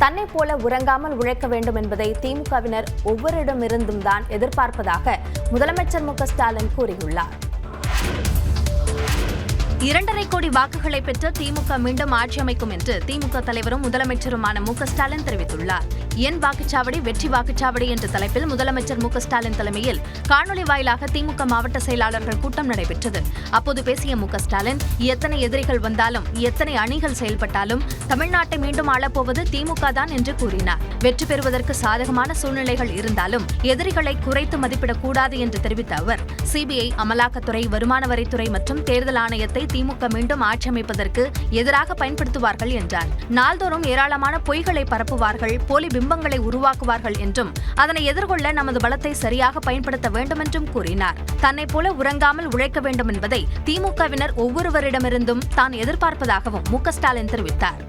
தன்னை போல உறங்காமல் உழைக்க வேண்டும் என்பதை திமுகவினர் ஒவ்வொருடமிருந்தும் தான் எதிர்பார்ப்பதாக முதலமைச்சர் மு க ஸ்டாலின் கூறியுள்ளார். 2.5 கோடி வாக்குகளை பெற்று திமுக மீண்டும் ஆட்சி அமைக்கும் என்று திமுக தலைவரும் முதலமைச்சருமான மு க ஸ்டாலின் தெரிவித்துள்ளார். என் வாக்குச்சாவடி வெற்றி வாக்குச்சாவடி என்ற தலைப்பில் முதலமைச்சர் மு க ஸ்டாலின் தலைமையில் காணொலி வாயிலாக திமுக மாவட்ட செயலாளர்கள் கூட்டம் நடைபெற்றது. அப்போது பேசிய மு க ஸ்டாலின், எத்தனை எதிரிகள் வந்தாலும் எத்தனை அணிகள் செயல்பட்டாலும் தமிழ்நாட்டை மீண்டும் ஆளப்போவது திமுக தான் என்று கூறினார். வெற்றி பெறுவதற்கு சாதகமான சூழ்நிலைகள் இருந்தாலும் எதிரிகளை குறைத்து மதிப்பிடக்கூடாது என்று தெரிவித்த அவர், சிபிஐ, அமலாக்கத்துறை, வருமான வரித்துறை மற்றும் தேர்தல் ஆணையத்தை திமுக மீண்டும் ஆட்சி அமைப்பதற்கு எதிராக பயன்படுத்துவார்கள் என்றார். நாள்தோறும் ஏராளமான பொய்களை பரப்புவார்கள், போலி பிம்பங்களை உருவாக்குவார்கள் என்றும் அதனை எதிர்கொள்ள நமது பலத்தை சரியாக பயன்படுத்த வேண்டும் என்றும் கூறினார். தன்னை போல உறங்காமல் உழைக்க வேண்டும் என்பதை திமுகவினர் ஒவ்வொருவரிடமிருந்தும் தான் எதிர்பார்ப்பதாகவும் மு க ஸ்டாலின் தெரிவித்தார்.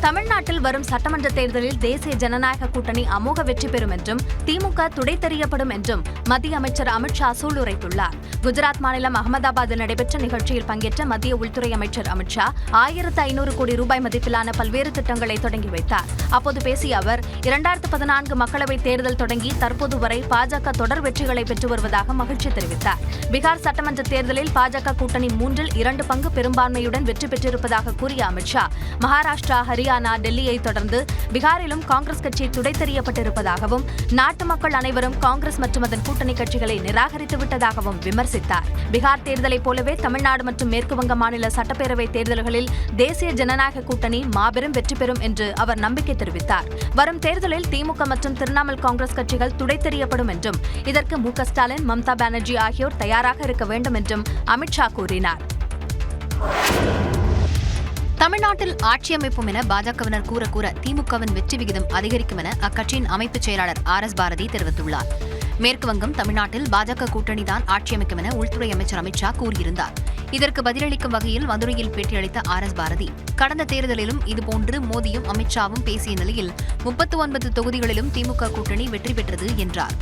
தமிழ்நாட்டில் வரும் சட்டமன்ற தேர்தலில் தேசிய ஜனநாயக கூட்டணி அமோக வெற்றி பெறும் என்றும் திமுக துடைத்தெறியப்படும் என்றும் மத்திய அமைச்சர் அமித் ஷா சூளுரைத்துள்ளார். குஜராத் மாநிலம் அகமதாபாத்தில் நடைபெற்ற நிகழ்ச்சியில் பங்கேற்ற மத்திய உள்துறை அமைச்சர் அமித் ஷா 1500 கோடி ரூபாய் மதிப்பிலான பல்வேறு திட்டங்களை தொடங்கி வைத்தார். அப்போது பேசிய அவர், 2014 மக்களவைத் தேர்தல் தொடங்கி தற்போது வரை பாஜக தொடர் வெற்றிகளை பெற்று வருவதாக மகிழ்ச்சி தெரிவித்தார். பீகார் சட்டமன்ற தேர்தலில் பாஜக கூட்டணி 2/3 பங்கு பெரும்பான்மையுடன் வெற்றி பெற்றிருப்பதாக கூறிய அமித் ஷா, மகாராஷ்டிரா, ஹரியானா, டெல்லியை தொடர்ந்து பீகாரிலும் காங்கிரஸ் கட்சி துடைத்தெறியப்பட்டிருப்பதாகவும் நாட்டு மக்கள் அனைவரும் காங்கிரஸ் மற்றும் அதன் கூட்டணி கட்சிகளை நிராகரித்து விட்டதாகவும் விமர்சித்தார். பீகார் தேர்தலைப் போலவே தமிழ்நாடு மற்றும் மேற்குவங்க மாநில சட்டப்பேரவை தேர்தல்களில் தேசிய ஜனநாயக கூட்டணி மாபெரும் வெற்றி பெறும் என்று அவர் நம்பிக்கை தெரிவித்தார். வரும் தேர்தலில் திமுக மற்றும் திரிணாமுல் காங்கிரஸ் கட்சிகள் துடைத்தெறியப்படும் என்றும் இதற்கு மு க ஸ்டாலின், மம்தா பானர்ஜி ஆகியோர் தயாராக இருக்க வேண்டும் என்றும் அமித் ஷா கூறினார். தமிழ்நாட்டில் ஆட்சி அமைப்போம் என பாஜகவினர் கூற திமுகவின் வெற்றி விகிதம் அதிகரிக்கும் என அக்கட்சியின் அமைப்புச் செயலாளர் RS பாரதி தெரிவித்துள்ளார். மேற்குவங்கம், தமிழ்நாட்டில் பாஜக கூட்டணிதான் ஆட்சி அமைக்கும் என உள்துறை அமைச்சர் அமித் ஷா கூறியிருந்தார். இதற்கு பதிலளிக்கும் வகையில் மதுரையில் பேட்டியளித்த RS பாரதி, கடந்த தேர்தலிலும் இதுபோன்று மோடியும் அமித் ஷாவும் பேசிய நிலையில் 39 தொகுதிகளிலும் திமுக கூட்டணி வெற்றி பெற்றது என்றார்.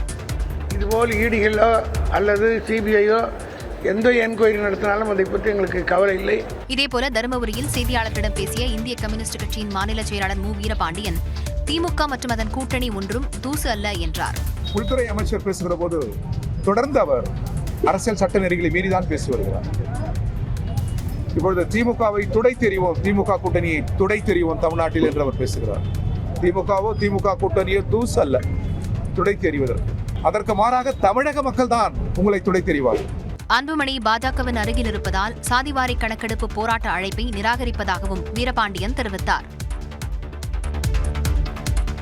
இதுபோல் ஈடிகளோ அல்லது சிபிஐயோ எந்த என்கொயரி நடத்தினாலும் அதை பற்றி எங்களுக்கு கவலை இல்லை. இதேபோல தருமபுரியில் செய்தியாளர்களிடம் பேசிய இந்திய கம்யூனிஸ்ட் கட்சியின் மாநில செயலாளர் மு வீரபாண்டியன், திமுக மற்றும் அதன் கூட்டணி ஒன்றும் தூசு அல்ல என்றார். உள்துறை அமைச்சர் பேசுகிற போது தொடர்ந்து அவர் அரசியல் சட்ட நெறிகளை மீறிதான் பேசி வருகிறார். இப்பொழுது திமுகவை துடைத்தெறிவோம், திமுக கூட்டணியை துடைத்தெறிவோம் தமிழ்நாட்டில் என்று அவர் பேசுகிறார். திமுக கூட்டணியோ தூசு அல்ல துடைத்தெறிவதற்கு. அதற்கு மாறாக தமிழக மக்கள் தான் உங்களை துடைத்தெறிவார்கள். அன்புமணி பாஜகவின் அருகில் இருப்பதால் சாதிவாரி கணக்கெடுப்பு போராட்ட அழைப்பை நிராகரிப்பதாகவும் வீரபாண்டியன் தெரிவித்தார்.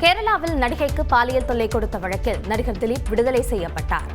கேரளாவில் நடிகைக்கு பாலியல் தொல்லை கொடுத்த வழக்கில் நடிகர் திலீப் விடுதலை செய்யப்பட்டார்.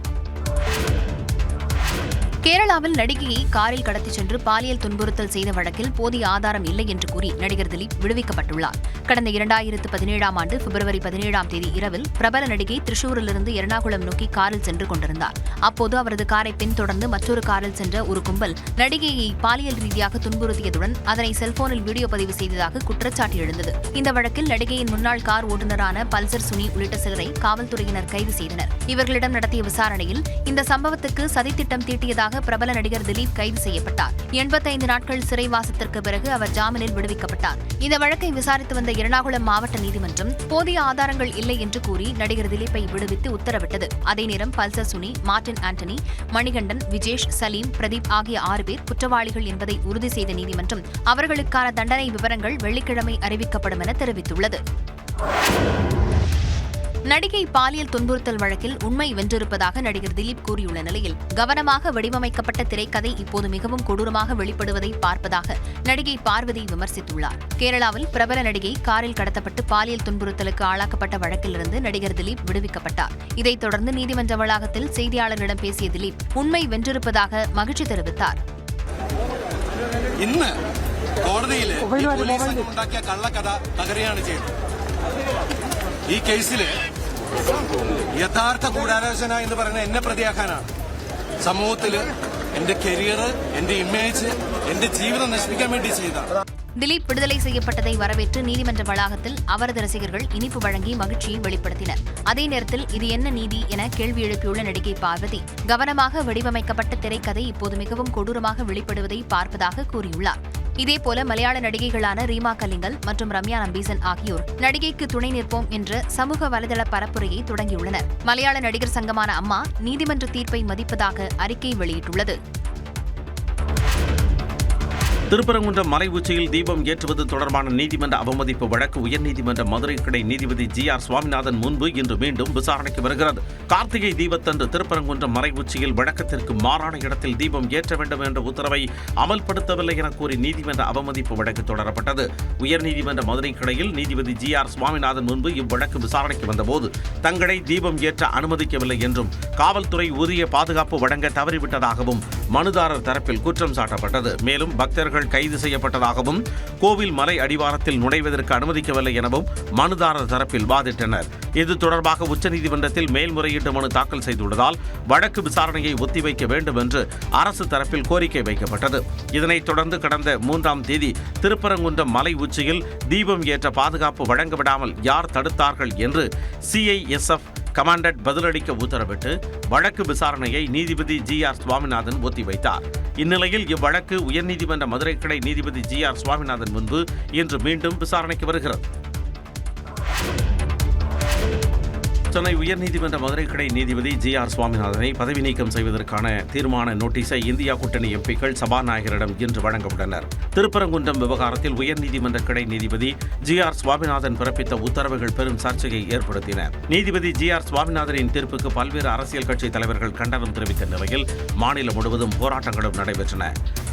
கேரளாவில் நடிகையை காரில் கடத்திச் சென்று பாலியல் துன்புறுத்தல் செய்த வழக்கில் போதிய ஆதாரம் இல்லை என்று கூறி நடிகர் திலீப் விடுவிக்கப்பட்டுள்ளார். கடந்த 2017ஆம் ஆண்டு பிப்ரவரி 17ஆம் தேதி இரவில் பிரபல நடிகை திரிசூரிலிருந்து எர்ணாகுளம் நோக்கி காரில் சென்று கொண்டிருந்தார். அப்போது அவரது காரை பின்தொடர்ந்து மற்றொரு காரில் சென்ற ஒரு கும்பல் நடிகையை பாலியல் ரீதியாக துன்புறுத்தியதுடன் அதனை செல்போனில் வீடியோ பதிவு செய்ததாக குற்றச்சாட்டு எழுந்தது. இந்த வழக்கில் நடிகையின் முன்னாள் கார் ஓட்டுநரான பல்சர் சுனி உள்ளிட்ட சிலரை காவல்துறையினர் கைது செய்தனர். இவர்களிடம் நடத்திய விசாரணையில் இந்த சம்பவத்துக்கு சதித்திட்டம் தீட்டியதாக பிரபல நடிகர் திலீப் கைது செய்யப்பட்டார். 85 நாட்கள் சிறைவாசத்திற்கு பிறகு அவர் ஜாமீனில் விடுவிக்கப்பட்டார். இந்த வழக்கை விசாரித்து வந்த எர்ணாகுளம் மாவட்ட நீதிமன்றம் போதிய ஆதாரங்கள் இல்லை என்று கூறி நடிகர் திலீப்பை விடுவித்து உத்தரவிட்டது. அதே நேரம் பல்சர் சுனி, மார்டின் ஆண்டனி, மணிகண்டன், விஜேஷ், சலீம், பிரதீப் ஆகிய 6 பேர் குற்றவாளிகள் என்பதை உறுதி செய்த நீதிமன்றம் அவர்களுக்கான தண்டனை விவரங்கள் வெள்ளிக்கிழமை அறிவிக்கப்படும் என தெரிவித்துள்ளது. நடிகை பாலியல் துன்புறுத்தல் வழக்கில் உண்மை வென்றிருப்பதாக நடிகர் திலீப் கூறியுள்ள நிலையில் கவனமாக வடிவமைக்கப்பட்ட திரைக்கதை இப்போது மிகவும் கொடூரமாக வெளிப்படுவதை பார்ப்பதாக நடிகை பார்வதி விமர்சித்துள்ளார். கேரளாவில் பிரபல நடிகை காரில் கடத்தப்பட்டு பாலியல் துன்புறுத்தலுக்கு ஆளாக்கப்பட்ட வழக்கிலிருந்து நடிகர் திலீப் விடுவிக்கப்பட்டார். இதைத் தொடர்ந்து நீதிமன்ற வளாகத்தில் செய்தியாளர்களிடம் பேசிய திலீப் உண்மை வென்றிருப்பதாக மகிழ்ச்சி தெரிவித்தார். ഇന്ന് കോടതിയിൽ പോലീസ് ഉണ്ടാക്കിയ കള്ളക്കഥ തകരുകയാണ് ചെയ്തത്. ഈ കേസില് യഥാർത്ഥ ഗൂഢാലോചന എന്ന് പറയുന്നത് എന്നെ പ്രതിയാക്കാനാണ്. സമൂഹത്തില് എന്റെ കരിയർ, എന്റെ ഇമേജ്, എന്റെ ജീവിതം നശിപ്പിക്കാൻ വേണ്ടി ചെയ്തതാണ്. திலீப் விடுதலை செய்யப்பட்டதை வரவேற்று நீதிமன்ற வளாகத்தில் அவரது ரசிகர்கள் இனிப்பு வழங்கி மகிழ்ச்சியை வெளிப்படுத்தினர். அதே நேரத்தில் இது என்ன நீதி என கேள்வி எழுப்பியுள்ள நடிகை பார்வதி, கவனமாக வடிவமைக்கப்பட்ட திரைக்கதை இப்போது மிகவும் கொடூரமாக வெளிப்படுவதை பார்ப்பதாக கூறியுள்ளார். இதேபோல மலையாள நடிகைகளான ரீமா கலிங்கல் மற்றும் ரம்யா நம்பீசன் ஆகியோர் நடிகைக்கு துணை நிற்போம் என்ற சமூக வலைதள பரப்புரையை தொடங்கியுள்ளனர். மலையாள நடிகர் சங்கமான அம்மா நீதிமன்ற தீர்ப்பை மதிப்பதாக அறிக்கை வெளியிட்டுள்ளது. திருப்பரங்குன்றம் மலை உச்சியில் தீபம் ஏற்றுவது தொடர்பான நீதிமன்ற அவமதிப்பு வழக்கு உயர்நீதிமன்ற மதுரை கிளை நீதிபதி GR சுவாமிநாதன் முன்பு இன்று மீண்டும் விசாரணைக்கு வருகிறது. கார்த்திகை தீபத்தன்று திருப்பரங்குன்றம் மலை உச்சியில் வழக்கத்திற்கு மாறான இடத்தில் தீபம் ஏற்ற வேண்டும் என்ற உத்தரவை அமல்படுத்தவில்லை என கூறி நீதிமன்ற அவமதிப்பு வழக்கு தொடரப்பட்டது. உயர்நீதிமன்ற மதுரை கிளையில் நீதிபதி GR சுவாமிநாதன் முன்பு இவ்வழக்கு விசாரணைக்கு வந்தபோது தங்களை தீபம் ஏற்ற அனுமதிக்கவில்லை என்றும் காவல்துறை உரிய பாதுகாப்பு வழங்க தவறிவிட்டதாகவும் மனுதாரர் தரப்பில் குற்றம் சாட்டப்பட்டது. மேலும் பக்தர்கள் கைது செய்யப்பட்டதாகவும் கோவில் மலை அடிவாரத்தில் நுழைவதற்கு அனுமதிக்கவில்லை எனவும் மனுதாரர் தரப்பில் வாதிட்டனர். இது தொடர்பாக உச்சநீதிமன்றத்தில் மேல்முறையீட்டு மனு தாக்கல் செய்துள்ளதால் வழக்கு விசாரணையை ஒத்திவைக்க வேண்டும் என்று அரசு தரப்பில் கோரிக்கை வைக்கப்பட்டது. இதனைத் தொடர்ந்து கடந்த 3ஆம் தேதி திருப்பரங்குன்றம் மலை உச்சியில் தீபம் ஏற்ற பாதுகாப்பு வழங்க விடாமல் யார் தடுத்தார்கள் என்று CISF கமாண்டன்ட் பதிலளிக்க உத்தரவிட்டு வழக்கு விசாரணையை நீதிபதி GR சுவாமிநாதன் ஒத்திவைத்தார். இந்நிலையில் இவ்வழக்கு உயர்நீதிமன்ற மதுரை கிளை நீதிபதி GR சுவாமிநாதன் முன்பு இன்று மீண்டும் விசாரணைக்கு வருகிறது. சென்னை உயர்நீதிமன்ற மதுரை கிளை நீதிபதி GR சுவாமிநாதனை பதவி நீக்கம் செய்வதற்கான தீர்மான நோட்டீஸை இந்தியா கூட்டணி எம்பிக்கள் சபாநாயகரிடம் இன்று வழங்க உள்ளனர். திருப்பரங்குன்றம் விவகாரத்தில் உயர்நீதிமன்ற கிளை நீதிபதி GR சுவாமிநாதன் பிறப்பித்த உத்தரவுகள் பெரும் சர்ச்சையை ஏற்படுத்தின. நீதிபதி GR சுவாமிநாதனின் தீர்ப்புக்கு பல்வேறு அரசியல் கட்சி தலைவர்கள் கண்டனம் தெரிவித்த நிலையில் மாநிலம் முழுவதும் போராட்டங்களும் நடைபெற்றன.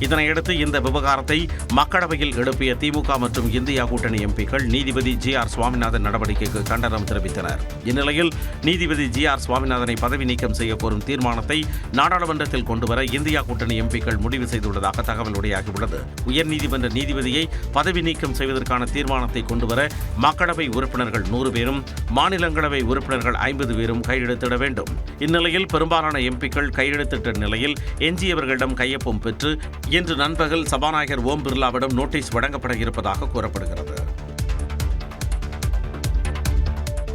இதனையடுத்து இந்த விவகாரத்தை மக்களவையில் எழுப்பிய திமுக மற்றும் இந்தியா கூட்டணி எம்பிக்கள் நீதிபதி GR சுவாமிநாதன் நடவடிக்கைக்கு கண்டனம் தெரிவித்தனர். இந்நிலையில் நீதிபதி GR சுவாமிநாதனை பதவி நீக்கம் செய்ய கோரும் தீர்மானத்தை நாடாளுமன்றத்தில் கொண்டுவர இந்தியா கூட்டணி எம்பிக்கள் முடிவு செய்துள்ளதாக தகவல் வெளியாகியுள்ளது. உயர்நீதிமன்ற நீதிபதியை பதவி நீக்கம் செய்வதற்கான தீர்மானத்தை கொண்டுவர மக்களவை உறுப்பினர்கள் 100 பேரும் மாநிலங்களவை உறுப்பினர்கள் 50 பேரும் கையெழுத்திட வேண்டும். இந்நிலையில் பெரும்பாலான எம்பிக்கள் கையெழுத்திட்ட நிலையில் எஞ்சியவர்களிடம் கையொப்பம் பெற்று இன்று நண்பகல் சபாநாயகர் ஓம் பிர்லாவிடம் நோட்டீஸ் வழங்கப்பட இருப்பதாக கூறப்படுகிறது.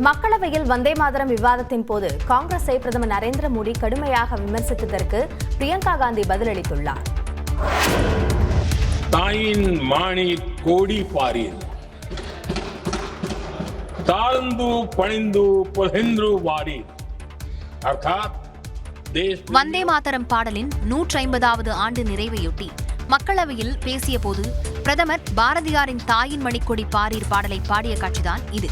மக்களவையில் வந்தே மாதரம் விவாதத்தின் போது காங்கிரஸை பிரதமர் நரேந்திர மோடி கடுமையாக விமர்சித்ததற்கு பிரியங்கா காந்தி பதிலளித்துள்ளார். தாயின் மாணி கோடி பாரில் தாழ்ந்து பணிந்து புலெந்து வாரி அர்த்தாத் வந்தே மாதரம் பாடலின் 150வது ஆண்டு நிறைவையொட்டி மக்களவையில் பேசிய போது பிரதமர் பாரதியாரின் தாயின் மணிக்கொடி பாரீர் பாடலை பாடிய காட்சிதான் இது.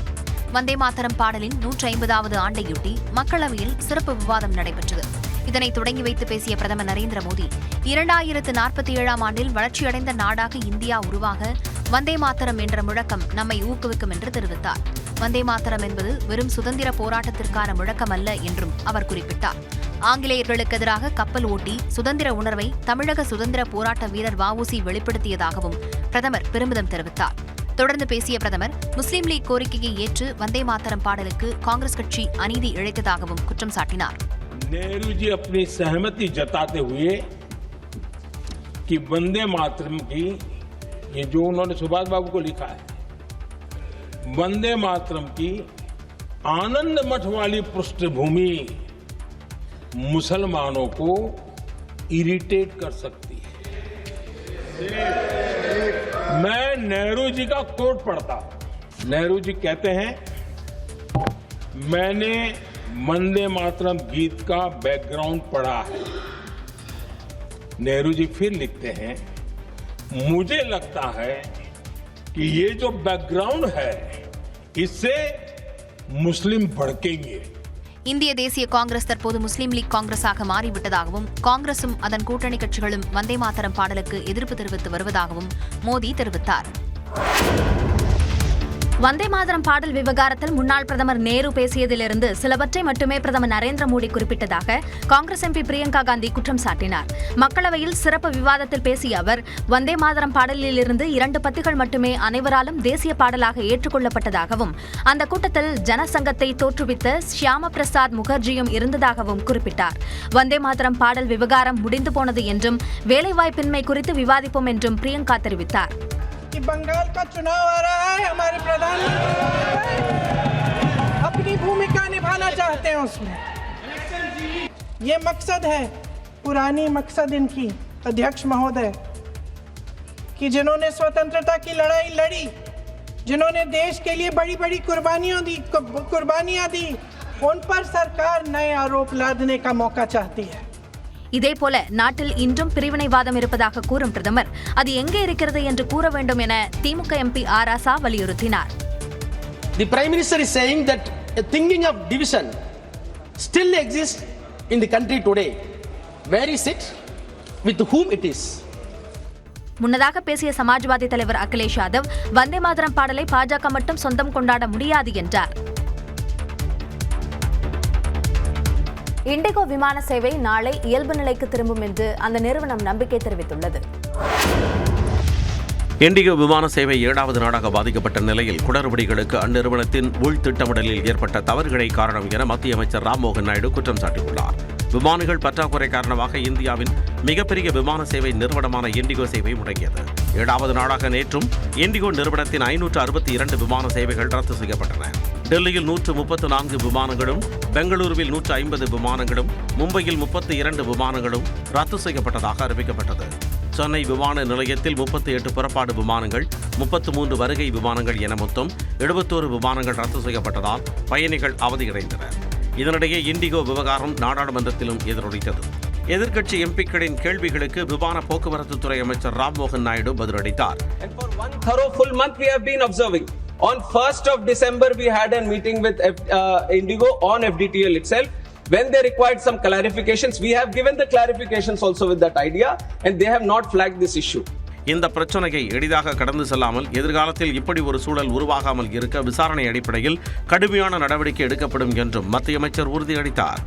வந்தே மாதரம் பாடலின் 150வது ஆண்டையொட்டி மக்களவையில் சிறப்பு விவாதம் நடைபெற்றது. இதனை தொடங்கி வைத்து பேசிய பிரதமர் நரேந்திர மோடி 2047ஆம் ஆண்டில் வளர்ச்சியடைந்த நாடாக இந்தியா உருவாக வந்தே மாதரம் என்ற முழக்கம் நம்மை ஊக்குவிக்கும் என்று தெரிவித்தார். வந்தே மாதரம் என்பது வெறும் சுதந்திர போராட்டத்திற்கான முழக்கம் அல்ல என்றும் அவர் குறிப்பிட்டார். ஆங்கிலேயர்களுக்கு எதிராக கப்பல் ஓட்டி சுதந்திர உணர்வை தமிழக சுதந்திர போராட்ட வீரர் வ.உ.சி. வெளிப்படுத்தியதாகவும் பிரதமர் பெருமிதம் தெரிவித்தார். தொடர்ந்து பேசிய பிரதமர் முஸ்லீம் லீக் கோரிக்கையை ஏற்று வந்தே மாதரம் பாடலுக்கு காங்கிரஸ் கட்சி அநீதி இழைத்ததாகவும் குற்றம் சாட்டினார். नेहरू जी अपनी सहमति जताते हुए कि वंदे मातरम की ये जो उन्होंने सुभाष बाबू को लिखा है, वंदे मातरम की आनंद मठ वाली पृष्ठभूमि मुसलमानों को इरिटेट कर सकती है. मैं नेहरू जी का कोट पढ़ता हूं. नेहरू जी कहते हैं, मैंने वंदे मातरम गीत का बैकग्राउंड पढ़ा है. नेहरू जी फिर लिखते हैं, मुझे लगता है कि ये जो बैकग्राउंड है इससे मुस्लिम भड़केंगे. இந்திய தேசிய காங்கிரஸ் தற்போது முஸ்லீம் லீக் காங்கிரஸாக மாறிவிட்டதாகவும் காங்கிரசும் அதன் கூட்டணி கட்சிகளும் வந்தே மாதரம் பாடலுக்கு எதிர்ப்பு தெரிவித்து வருவதாகவும் மோடி தெரிவித்தார். வந்தே மாதரம் பாடல் விவகாரத்தில் முன்னாள் பிரதமர் நேரு பேசியதிலிருந்து சிலவற்றை மட்டுமே பிரதமர் நரேந்திர மோடி குறிப்பிட்டதாக காங்கிரஸ் எம்பி பிரியங்கா காந்தி குற்றம் சாட்டினார். மக்களவையில் சிறப்பு விவாதத்தில் பேசிய அவர் வந்தே மாதரம் பாடலிலிருந்து 2 பத்திகள் மட்டுமே அனைவராலும் தேசிய பாடலாக ஏற்றுக்கொள்ளப்பட்டதாகவும் அந்த கூட்டத்தில் ஜனசங்கத்தை தோற்றுவித்த ஷியாமா பிரசாத் முகர்ஜியும் இருந்ததாகவும் குறிப்பிட்டார். வந்தே மாதரம் பாடல் விவகாரம் முடிந்து போனது என்றும் வேலைவாய்ப்பின்மை குறித்து விவாதிப்போம் என்றும் பிரியங்கா தெரிவித்தார். कि बंगाल का चुनाव आ रहा है, हमारे प्रधानमंत्री अपनी भूमिका निभाना चाहते हैं उसमें. ये मकसद है, पुरानी मकसद इनकी अध्यक्ष महोदय, कि जिन्होंने स्वतंत्रता की लड़ाई लड़ी, जिन्होंने देश के लिए बड़ी बड़ी कुर्बानियां दी, उन पर सरकार नए आरोप लादने का मौका चाहती है. இதேபோல நாட்டில் இன்றும் பிரிவினைவாதம் இருப்பதாக கூறும் பிரதமர் அது எங்கே இருக்கிறது என்று கூற வேண்டும் என திமுக எம்பி ஆர் ராசா வலியுறுத்தினார். The Prime Minister is saying that a thinking of division still exists in the country today. Where is it? With whom it is? முன்னதாக பேசிய சமாஜ்வாதி தலைவர் அகிலேஷ் யாதவ் வந்தே மாதரம் பாடலை பாஜக மட்டும் சொந்தம் கொண்டாட முடியாது என்றார். இண்டிகோ விமான சேவை நாளை இயல்பு நிலைக்கு திரும்பும் என்று அந்த நிறுவனம் நம்பிக்கை தெரிவித்துள்ளது. இண்டிகோ விமான சேவை 7வது நாளாக பாதிக்கப்பட்ட நிலையில் குளறுபடிகளுக்கு அந்நிறுவனத்தின் உள் திட்டமிடலில் ஏற்பட்ட தவறுகளே காரணம் என மத்திய அமைச்சர் ராம்மோகன் நாயுடு குற்றம் சாட்டியுள்ளார். விமானிகள் பற்றாக்குறை காரணமாக இந்தியாவின் மிகப்பெரிய விமான சேவை நிறுவனமான இண்டிகோ சேவை முடங்கியது. 7வது நாளாக நேற்றும் இண்டிகோ நிறுவனத்தின் 562 விமான சேவைகள் ரத்து செய்யப்பட்டன. டெல்லியில் 134 விமானங்களும், பெங்களூருவில் 150 விமானங்களும், மும்பையில் 32 விமானங்களும் ரத்து செய்யப்பட்டதாக அறிவிக்கப்பட்டது. சென்னை விமான நிலையத்தில் 38 புறப்பாடு விமானங்கள், 33 வருகை விமானங்கள் என மொத்தம் 71 விமானங்கள் ரத்து செய்யப்பட்டதால் பயணிகள் அவதியடைந்தனர். இதனிடையே இண்டிகோ விவகாரம் நாடாளுமன்றத்திலும் எதிரொலித்தது. எதிர்க்கட்சி எம்பிக்களின் கேள்விகளுக்கு விமான போக்குவரத்து துறை அமைச்சர் ராம்மோகன் நாயுடு பதிலளித்தார். On 1st of December, we had a meeting with Indigo on FDTL itself. When they required some clarifications, we have given the clarifications also with that idea, and they have not flagged this issue. இந்த பிரச்சனையை எளிதாக கடந்து செல்லாமல் எதிர்காலத்தில் இப்படி ஒரு சூழல் உருவாகாமல் இருக்க விசாரணை அடிப்படையில் கடுமையான நடவடிக்கை எடுக்கப்படும் என்றும் மத்திய அமைச்சர் உறுதியளித்தார்.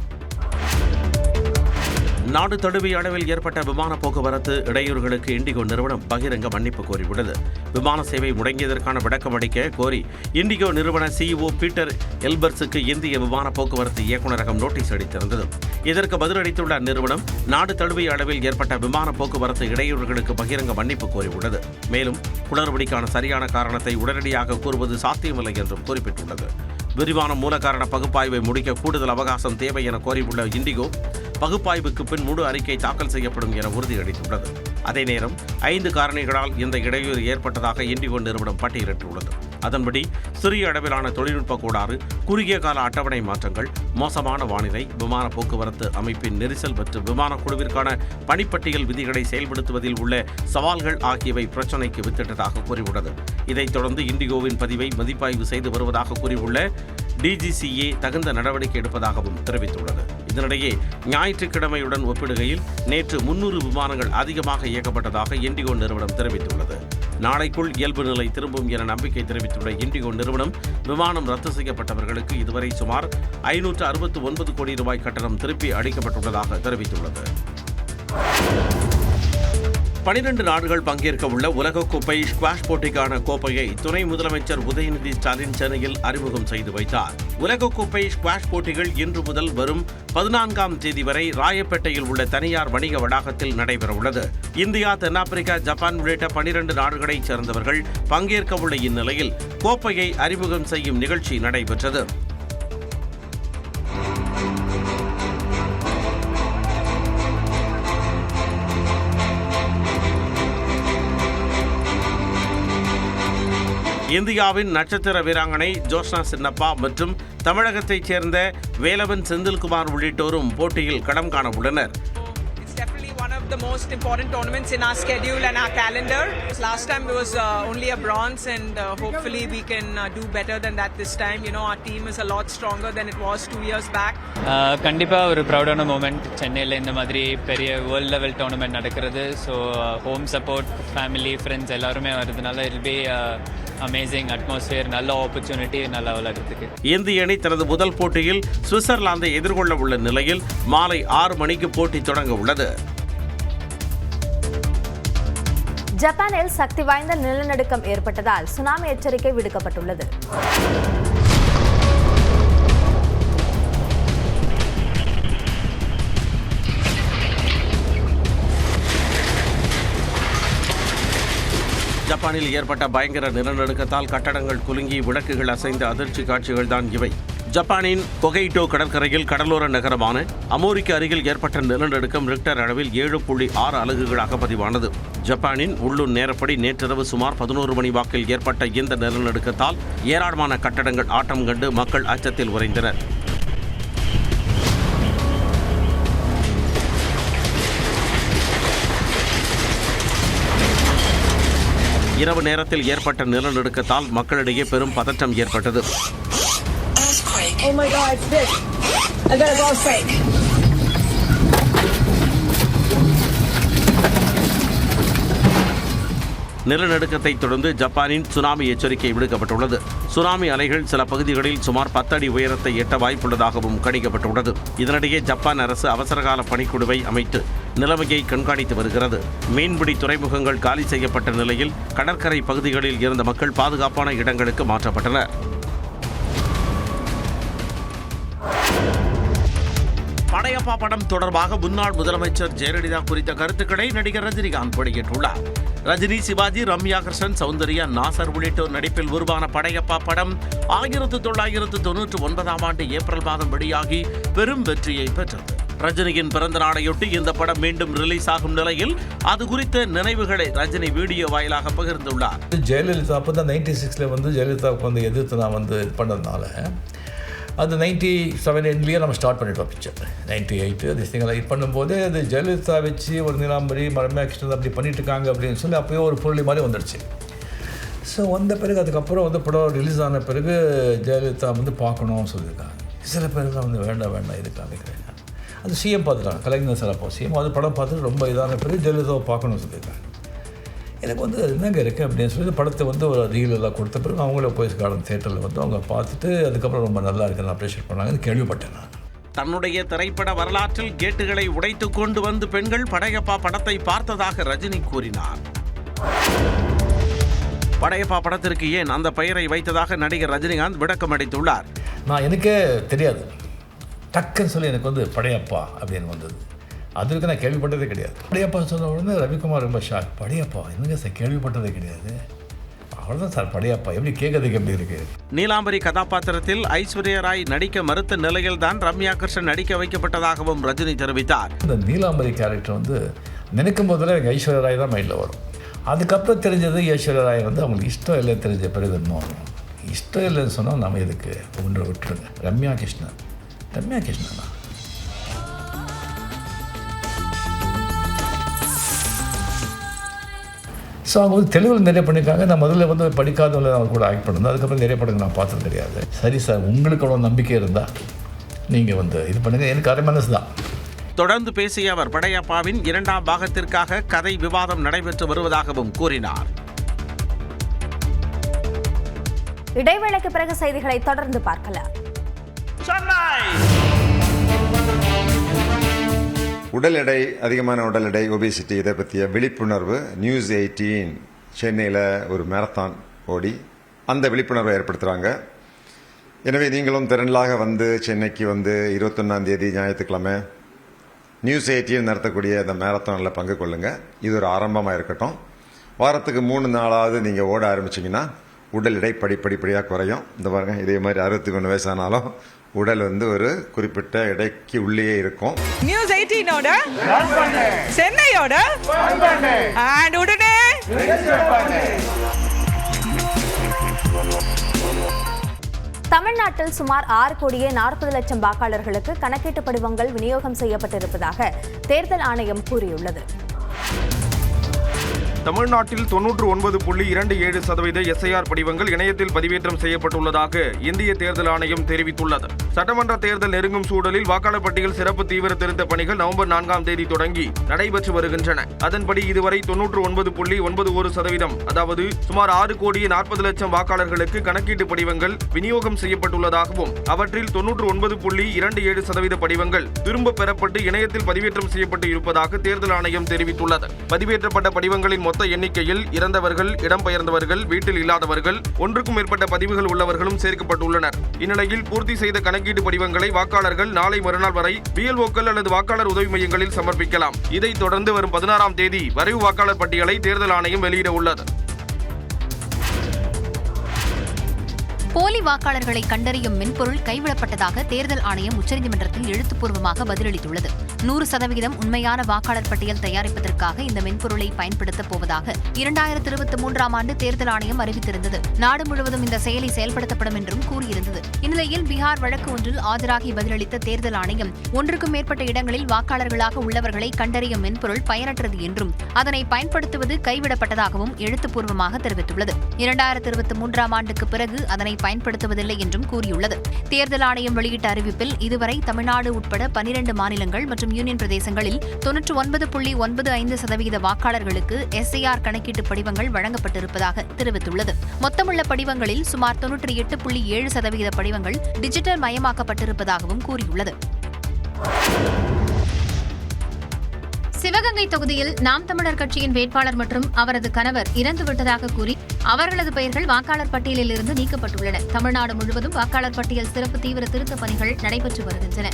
நாடு தழுவிய அளவில் ஏற்பட்ட விமான போக்குவரத்து இடையூறுகளுக்கு இண்டிகோ நிறுவனம் பகிரங்க மன்னிப்பு கோரியுள்ளது. விமான சேவை முடங்கியதற்கான விளக்கம் அளிக்க கோரி இண்டிகோ நிறுவன CEO பீட்டர் எல்பர்ஸுக்கு இந்திய விமான போக்குவரத்து இயக்குநரகம் நோட்டீஸ் அளித்திருந்தது. இதற்கு பதிலளித்துள்ள அந்நிறுவனம் நாடு தழுவிய அளவில் ஏற்பட்ட விமான போக்குவரத்து இடையூறுகளுக்கு பகிரங்க மன்னிப்பு கோரியுள்ளது. மேலும் குளறுபடிக்கான சரியான காரணத்தை உடனடியாக கூறுவது சாத்தியமில்லை என்றும் குறிப்பிட்டுள்ளது. விரிவான மூலகாரண பகுப்பாய்வை முடிக்க கூடுதல் அவகாசம் தேவை என கோரியுள்ள இண்டிகோ பகுப்பாய்வுக்கு பின் முழு அறிக்கை தாக்கல் செய்யப்படும் என உறுதியளித்துள்ளது. அதே நேரம் 5 காரணிகளால் இந்த இடையூறு ஏற்பட்டதாக இண்டிகோ நிறுவனம் பட்டியலிட்டுள்ளது. அதன்படி சிறிய அளவிலான தொழில்நுட்ப கோளாறு, குறுகிய கால அட்டவணை மாற்றங்கள், மோசமான வானிலை, விமான போக்குவரத்து அமைப்பின் நெரிசல் மற்றும் விமான குழுவிற்கான பணிப்பட்டியல் விதிகளை செயல்படுத்துவதில் உள்ள சவால்கள் ஆகியவை பிரச்சினைக்கு வித்திட்டதாக கூறியுள்ளது. இதைத் தொடர்ந்து இண்டிகோவின் பதிவை மதிப்பாய்வு செய்து வருவதாக கூறியுள்ள DGCA தகுந்த நடவடிக்கை எடுப்பதாகவும் தெரிவித்துள்ளது. இதனிடையே ஞாயிற்றுக்கிழமையுடன் ஒப்பிடுகையில் நேற்று 300 விமானங்கள் அதிகமாக இயக்கப்பட்டதாக இண்டிகோ நிறுவனம் தெரிவித்துள்ளது. நாளைக்குள் இயல்பு நிலை திரும்பும் என நம்பிக்கை தெரிவித்துள்ள இண்டிகோ நிறுவனம் விமானம் ரத்து செய்யப்பட்டவர்களுக்கு இதுவரை சுமார் 569 கோடி ரூபாய் கட்டணம் திருப்பி அளிக்கப்பட்டுள்ளதாக தெரிவித்துள்ளது. 12 நாடுகள் பங்கேற்க உள்ள உலகக்கோப்பை ஸ்குவாஷ் போட்டிக்கான கோப்பையை துணை முதலமைச்சர் உதயநிதி ஸ்டாலின் சென்னையில் அறிமுகம் செய்து வைத்தார். உலகக்கோப்பை ஸ்குவாஷ் போட்டிகள் இன்று முதல் வரும் 14ஆம் தேதி வரை ராயப்பேட்டையில் உள்ள தனியார் வணிக வளாகத்தில் நடைபெறவுள்ளது. இந்தியா, தென்னாப்பிரிக்கா, ஜப்பான் உள்ளிட்ட 12 நாடுகளைச் சேர்ந்தவர்கள் பங்கேற்க உள்ள இந்நிலையில் கோப்பையை அறிமுகம் செய்யும் நிகழ்ச்சி நடைபெற்றது. இந்தியாவின் நட்சத்திர வீராங்கனை ஜோஷ்னா சின்னப்பா மற்றும் தமிழகத்தைச் சேர்ந்த வேலவன் செந்தில்குமார் உள்ளிட்டோரும் போட்டியில் களம் காண உள்ளனர். One of the most important tournaments in our schedule and our calendar. Last time it was only a bronze, and hopefully we can do better than that this time. You know, our team is a lot stronger than it was 2 years back. கண்டிப்பா ஒரு ப்ரௌடான moment. சென்னையில் இந்த மாதிரி பெரிய world level tournament நடக்கிறது. So home support, family, friends எல்லாருமே வருதுனால it be amazing atmosphere, நல்ல opportunity, நல்லா விளையாடுறதுக்கு. இந்திய அணி தனது முதல் போட்டியில் சுவிட்சர்லாந்தை எதிர்கொள்ள உள்ள நிலையில் மாலை 6 மணிக்கு போட்டி தொடங்க உள்ளது. ஜப்பானில் சக்தி வாய்ந்த நிலநடுக்கம் ஏற்பட்டதால் சுனாமி எச்சரிக்கை விடுக்கப்பட்டுள்ளது. ஜப்பானில் ஏற்பட்ட பயங்கர நிலநடுக்கத்தால் கட்டடங்கள் குலுங்கி விளக்குகள் அசைந்த அதிர்ச்சி காட்சிகள் தான் இவை. ஜப்பானின் கொகைட்டோ கடற்கரையில் கடலோர நகரமான அமோரிக்கு அருகில் ஏற்பட்ட நிலநடுக்கம் ரிக்டர் அளவில் 7.6 அலகுகளாக பதிவானது. ஜப்பானின் உள்ளூர் நேரப்படி நேற்றிரவு சுமார் 11 மணி வாக்கில் ஏற்பட்ட இந்த நிலநடுக்கத்தால் ஏராளமான கட்டடங்கள் ஆட்டம் கண்டு மக்கள் அச்சத்தில் உறைந்தனர். இரவு நேரத்தில் ஏற்பட்ட நிலநடுக்கத்தால் மக்களிடையே பெரும் பதற்றம் ஏற்பட்டது. நிலநடுக்கத்தை தொடர்ந்து ஜப்பானின் சுனாமி எச்சரிக்கை விடுக்கப்பட்டுள்ளது. சுனாமி அலைகள் சில பகுதிகளில் சுமார் 10 அடி உயரத்தை எட்ட வாய்ப்புள்ளதாகவும் கணிக்கப்பட்டுள்ளது. இதனிடையே ஜப்பான் அரசு அவசரகால பணிக்குழுவை அமைத்து நிலைமையை கண்காணித்து வருகிறது. மீன்பிடி துறைமுகங்கள் காலி செய்யப்பட்ட நிலையில் கடற்கரை பகுதிகளில் இருந்த மக்கள் பாதுகாப்பான இடங்களுக்கு மாற்றப்பட்டனர். படையப்பா படம் தொடர்பாக முன்னாள் முதலமைச்சர் ஜெயலலிதா குறித்த கருத்துக்களை நடிகர் ரஜினிகாந்த் வெளியிட்டுள்ளார். ரஜினி, சிவாஜி, ரம்யா கிருஷ்ணன், சௌந்தர்யா, நாசர் உள்ளிட்டோர் நடிப்பில் உருவான படையப்பா படம் 1999 ஏப்ரல் மாதம் வெளியாகி பெரும் வெற்றியை பெற்றது. ரஜினியின் பிறந்த நாளையொட்டி இந்த படம் மீண்டும் ரிலீஸ் ஆகும் நிலையில் அது குறித்த நினைவுகளை ரஜினி வீடியோ வாயிலாக பகிர்ந்துள்ளார். ஜெயலலிதா அப்போ தான் 96 ஜெயலலிதாவுக்கு எதிர்த்து நான் இது பண்ணதுனால அது 97 நம்ம ஸ்டார்ட் பண்ணிட்டோம் பிக்சர். 98 இது பண்ணும்போது அது ஜெயலலிதா வச்சு ஒரு நீலாம்பரி, ரம்யா கிருஷ்ணன் அப்படி பண்ணிட்டு இருக்காங்க அப்படின்னு சொல்லி அப்போயே ஒரு பொருளி மாதிரி வந்துடுச்சு. ஸோ வந்த பிறகு அதுக்கப்புறம் படம் ரிலீஸ் ஆன பிறகு ஜெயலலிதா பார்க்கணும்னு சொல்லியிருக்காங்க. சில பேருக்குலாம் வேண்டாம் இது காமிக்கிறேன். அது சிஎம் பார்த்துட்டாங்க, கலைஞர் சார் அப்போ சிஎம் அது படம் பார்த்துட்டு ரொம்ப இதான பிறகு ஜெயலலிதாவை பார்க்கணும்னு சொல்லியிருக்காங்க. எனக்கு அது என்னங்க இருக்குது அப்படின்னு சொல்லி படத்தை ஒரு ரீலெல்லாம் கொடுத்த பிறகு அவங்கள போய் கார்டன் தியேட்டரில் அவங்க பார்த்துட்டு அதுக்கப்புறம் ரொம்ப நல்லா இருக்குன்னு அப்ரிஷியேட் பண்ணாங்கன்னு கேள்விப்பட்டேன் நான். தன்னுடைய திரைப்பட வரலாற்றில் கேட்டுகளை உடைத்து கொண்டு வந்து பெண்கள் படையப்பா படத்தை பார்த்ததாக ரஜினி கூறினார். படையப்பா படத்திற்கு ஏன் அந்த பெயரை வைத்ததாக நடிகர் ரஜினிகாந்த் விளக்கம் அளித்துள்ளார். நான் எனக்கே தெரியாது, டக்குன்னு சொல்லி எனக்கு படையப்பா அப்படின்னு வந்தது. அதுக்கு நான் கேள்விப்பட்டதே கிடையாது. படையப்பா சொன்ன உடனே ரவிக்குமார் ரொம்ப ஷாக். படையப்பா என்னங்க சார், கேள்விப்பட்டதே கிடையாது. அவ்வளோதான் சார், படையப்பா எப்படி கேட்கறதுக்கு எப்படி இருக்கு. நீலாம்பரி கதாபாத்திரத்தில் ஐஸ்வர்யா ராய் நடிக்க மறுத்த நிலையில் தான் ரம்யா கிருஷ்ணன் நடிக்க வைக்கப்பட்டதாகவும் ரஜினி தெரிவித்தார். இந்த நீலாம்பரி கேரக்டர் நினைக்கும் போதில் எனக்கு ஐஸ்வர்யா ராய் தான் மைண்டில் வரும். அதுக்கப்புறம் தெரிஞ்சது ஐஸ்வர்யா ராய் அவங்களுக்கு இஷ்டம் இல்லை, தெரிஞ்ச பிறகு இன்னும் இஷ்டம் இல்லைன்னு சொன்னால் நம்ம எதுக்கு ஒன்றை விட்டுருங்க. ரம்யா கிருஷ்ணன் தான். ஸோ அவங்க தெலுங்கில் நிறைய பண்ணியிருக்காங்க. நான் முதல்ல படிக்காதவங்கள அவங்க கூட ஆக்ட் பண்ணுறது. அதுக்கப்புறம் நிறைய படங்கள் நான் பார்த்தது கிடையாது. சரி சார், உங்களுக்கு அவ்வளோ நம்பிக்கை இருந்தால் நீங்கள் இது பண்ணுங்கள், எனக்கு அரை மனசு தான். தொடர்ந்து பேசிய அவர் படையப்பாவின் 2ஆம் பாகத்திற்காக கதை விவாதம் நடைபெற்று வருவதாகவும் கூறினார். இடைவேளைக்கு பிறகு செய்திகளை தொடர்ந்து பார்க்கலாம். உடல் எடை, அதிகமான உடல் எடை, ஒபிசிட்டி, இதை பற்றிய விழிப்புணர்வு News 18 சென்னையில் ஒரு மேரத்தான் ஓடி அந்த விழிப்புணர்வை ஏற்படுத்துகிறாங்க. எனவே நீங்களும் திரளாக சென்னைக்கு 21ஆம் தேதி ஞாயிற்றுக்கிழமை News 18 நடத்தக்கூடிய அந்த மேரத்தானில் பங்கு கொள்ளுங்கள். இது ஒரு ஆரம்பமாக இருக்கட்டும். வாரத்துக்கு 3 நாளாவது நீங்கள் ஓட ஆரம்பிச்சிங்கன்னா உடல் எடை படிப்படியாக குறையும். இந்த பாருங்க, இதே மாதிரி 61 வயசானாலும் உடல் ஒரு குறிப்பிட்ட எடைக்கு உள்ளே இருக்கும். News 18 சென்னையோட and உடனே தமிழ்நாட்டில் சுமார் 6,40,00,000 வாக்காளர்களுக்கு கணக்கீட்டு படிவங்கள் விநியோகம் செய்யப்பட்டிருப்பதாக தேர்தல் ஆணையம் கூறியுள்ளது. தமிழ்நாட்டில் 99.27% எஸ்ஐஆர் படிவங்கள் இணையத்தில் பதிவேற்றம் செய்யப்பட்டுள்ளதாக இந்திய தேர்தல் ஆணையம் தெரிவித்துள்ளது. சட்டமன்ற தேர்தல் நெருங்கும் சூழலில் வாக்காளர் பட்டியல் சிறப்பு தீவிர திருத்த பணிகள் நவம்பர் 4ஆம் தேதி தொடங்கி நடைபெற்று வருகின்றன. அதன்படி இதுவரை 99.91%, அதாவது சுமார் 6,40,00,000 வாக்காளர்களுக்கு கணக்கீட்டு படிவங்கள் விநியோகம் செய்யப்பட்டுள்ளதாகவும் அவற்றில் 99.27% படிவங்கள் திரும்ப பெறப்பட்டு இணையத்தில் பதிவேற்றம் செய்யப்பட்டு இருப்பதாக தேர்தல் ஆணையம் தெரிவித்துள்ளது. பதிவேற்றப்பட்ட படிவங்களின் மொத்த எண்ணிக்கையில் இறந்தவர்கள், இடம்பெயர்ந்தவர்கள், வீட்டில் இல்லாதவர்கள், ஒன்றுக்கும் மேற்பட்ட பதிவுகள் உள்ளவர்களும் சேர்க்கப்பட்டுள்ளனர். இந்நிலையில் பூர்த்தி செய்த கணக்கீட்டு படிவங்களை வாக்காளர்கள் நாளை மறுநாள் வரை பிஎல்ஓக்கள் அல்லது வாக்காளர் உதவி மையங்களில் சமர்ப்பிக்கலாம். இதைத் தொடர்ந்து வரும் 16ஆம் தேதி வரைவு வாக்காளர் பட்டியலை தேர்தல் ஆணையம் வெளியிட உள்ளது. போலி வாக்காளர்களை கண்டறியும் மென்பொருள் கைவிடப்பட்டதாக தேர்தல் ஆணையம் உச்சநீதிமன்றத்தில் எழுத்துப்பூர்வமாக பதிலளித்துள்ளது. 100% உண்மையான வாக்காளர் பட்டியல் தயாரிப்பதற்காக இந்த மென்பொருளை பயன்படுத்தப் போவதாக 2023ஆம் ஆண்டு தேர்தல் ஆணையம் அறிவித்திருந்தது. நாடு முழுவதும் இந்த செயலி செயல்படுத்தப்படும் என்றும் கூறியிருந்தது. இந்நிலையில் பீகார் வழக்கு ஒன்றில் ஆஜராகி பதிலளித்த தேர்தல் ஆணையம் 1க்கும் மேற்பட்ட இடங்களில் வாக்காளர்களாக உள்ளவர்களை கண்டறியும் மென்பொருள் பயனற்றது என்றும் அதனை பயன்படுத்துவது கைவிடப்பட்டதாகவும் எழுத்துப்பூர்வமாக தெரிவித்துள்ளது. 2023ஆம் ஆண்டுக்கு பிறகு அதனை பயன்படுத்துவதில்லை என்றும் கூறியுள்ளது. தேர்தல் ஆணையம் வெளியிட்ட அறிவிப்பில் இதுவரை தமிழ்நாடு உட்பட 12 மாநிலங்கள் மற்றும் யூனியன் பிரதேசங்களில் 99.95% வாக்காளர்களுக்கு SIR கணக்கீட்டு படிவங்கள் வழங்கப்பட்டிருப்பதாக தெரிவித்துள்ளது. மொத்தமுள்ள படிவங்களில் சுமார் 98.7% படிவங்கள் டிஜிட்டல் மயமாக்கப்பட்டிருப்பதாகவும் கூறியுள்ளது. சிவகங்கை தொகுதியில் நாம் தமிழர் கட்சியின் வேட்பாளர் மற்றும் அவரது கணவர் இறந்துவிட்டதாக கூறி அவர்களது பெயர்கள் வாக்காளர் பட்டியலில் இருந்து நீக்கப்பட்டுள்ளன. தமிழ்நாடு முழுவதும் வாக்காளர் பட்டியல் சிறப்பு தீவிர திருத்தப் பணிகள் நடைபெற்று வருகின்றன.